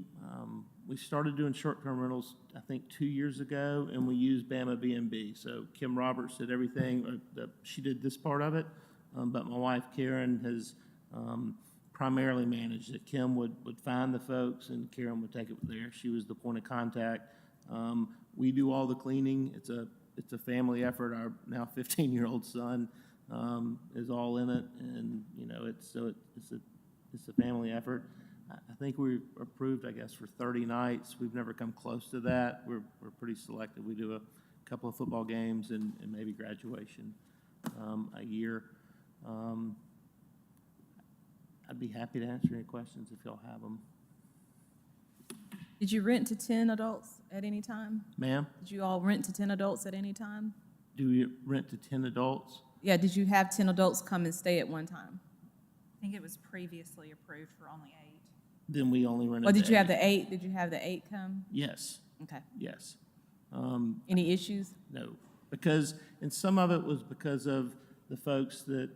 started doing short-term rentals, I think, 2 years ago, and we used Bama B&B. So Kim Roberts did everything. She did this part of it, but my wife, Karen, has primarily managed it. Kim would find the folks, and Karen would take it there. She was the point of contact. We do all the cleaning. It's a family effort. Our now 15-year-old son is all in it, and it's a family effort. I think we're approved, I guess, for 30 nights. We've never come close to that. We're pretty selective. We do a couple of football games and maybe graduation a year. I'd be happy to answer any questions if y'all have them. Did you rent to 10 adults at any time? Ma'am, Did you all rent to 10 adults at any time? do we rent to 10 adults? Yeah, did you have 10 adults come and stay at one time? I think it was previously approved for only 8. Then we only rented. Or did to you have 8. the 8? Did you have the 8 come? Yes, Okay. yes. Any issues? No, because, and some of it was because of the folks that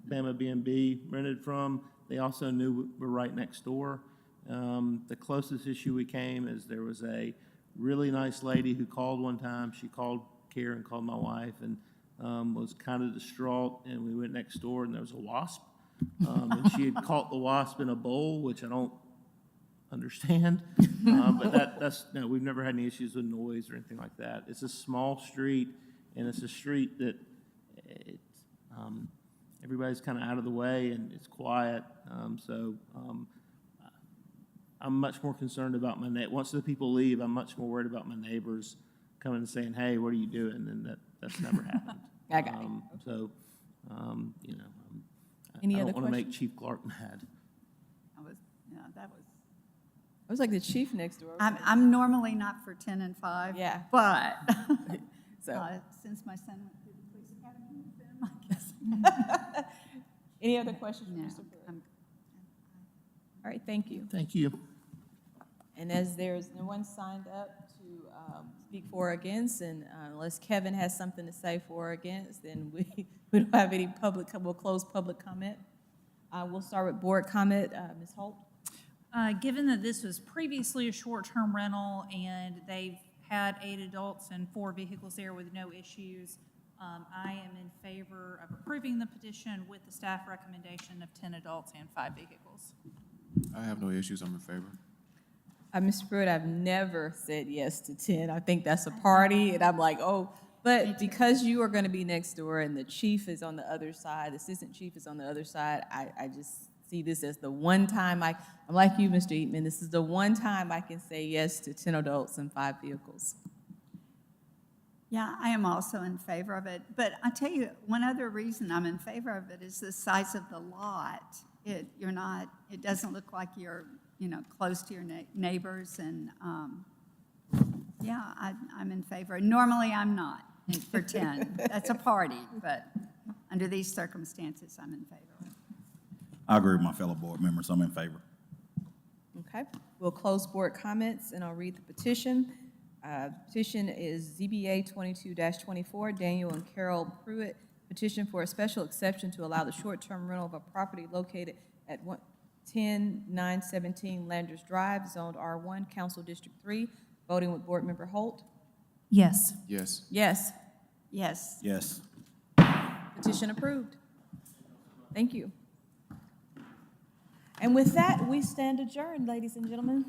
Bama B&B rented from. They also knew we're right next door. The closest issue we came is there was a really nice lady who called one time. She called Karen, called my wife, and was kind of distraught. And we went next door, and there was a wasp. And she had caught the wasp in a bowl, which I don't understand. But that's no, we've never had any issues with noise or anything like that. It's a small street, and it's a street that everybody's kind of out of the way, and it's quiet. I'm much more concerned about once the people leave, I'm much more worried about my neighbors coming and saying, "Hey, what are you doing?" And that's never happened. I got it. So, Any I other don't want to make questions? Chief Clark mad. That was. I was like the chief next door. I'm normally not for 10 and 5. Yeah. But So, since my son went through the police academy with them, I guess. any other questions for No, Mr. Pruitt? I'm- All right, thank you. Thank you. And as there's no one signed up to speak for or against, and unless Kevin has something to say for or against, then we don't have any we'll close public comment. We'll start with board comment. Ms. Holt? Given that this was previously a short-term rental and they've had 8 adults and 4 vehicles there with no issues, I am in favor of approving the petition with the staff recommendation of 10 adults and 5 vehicles. I have no issues. I'm in favor. Mr. Pruitt, I've never said yes to 10. I think that's a party, and I'm like, oh, but because you are going to be next door and the chief is on the other side, the assistant chief is on the other side, I just see this as the one time I'm like you, Mr. Eatman, this is the one time I can say yes to 10 adults and 5 vehicles. Yeah, I am also in favor of it. But I tell you, one other reason I'm in favor of it is the size of the lot. It doesn't look like you're, close to your neighbors, and yeah, I'm in favor. Normally, I'm not for 10. That's a party, but under these circumstances, I'm in favor. I agree with my fellow board members. I'm in favor. Okay, we'll close board comments, and I'll read the petition. Petition is ZBA 22-24, Daniel and Carol Pruitt. Petition for a special exception to allow the short-term rental of a property located at 10917 Landers Drive, zoned R1, Council District 3. Voting with Board Member Holt. Yes. Yes. Yes, Yes. Yes. petition approved. Thank you. And with that, we stand adjourned, ladies and gentlemen.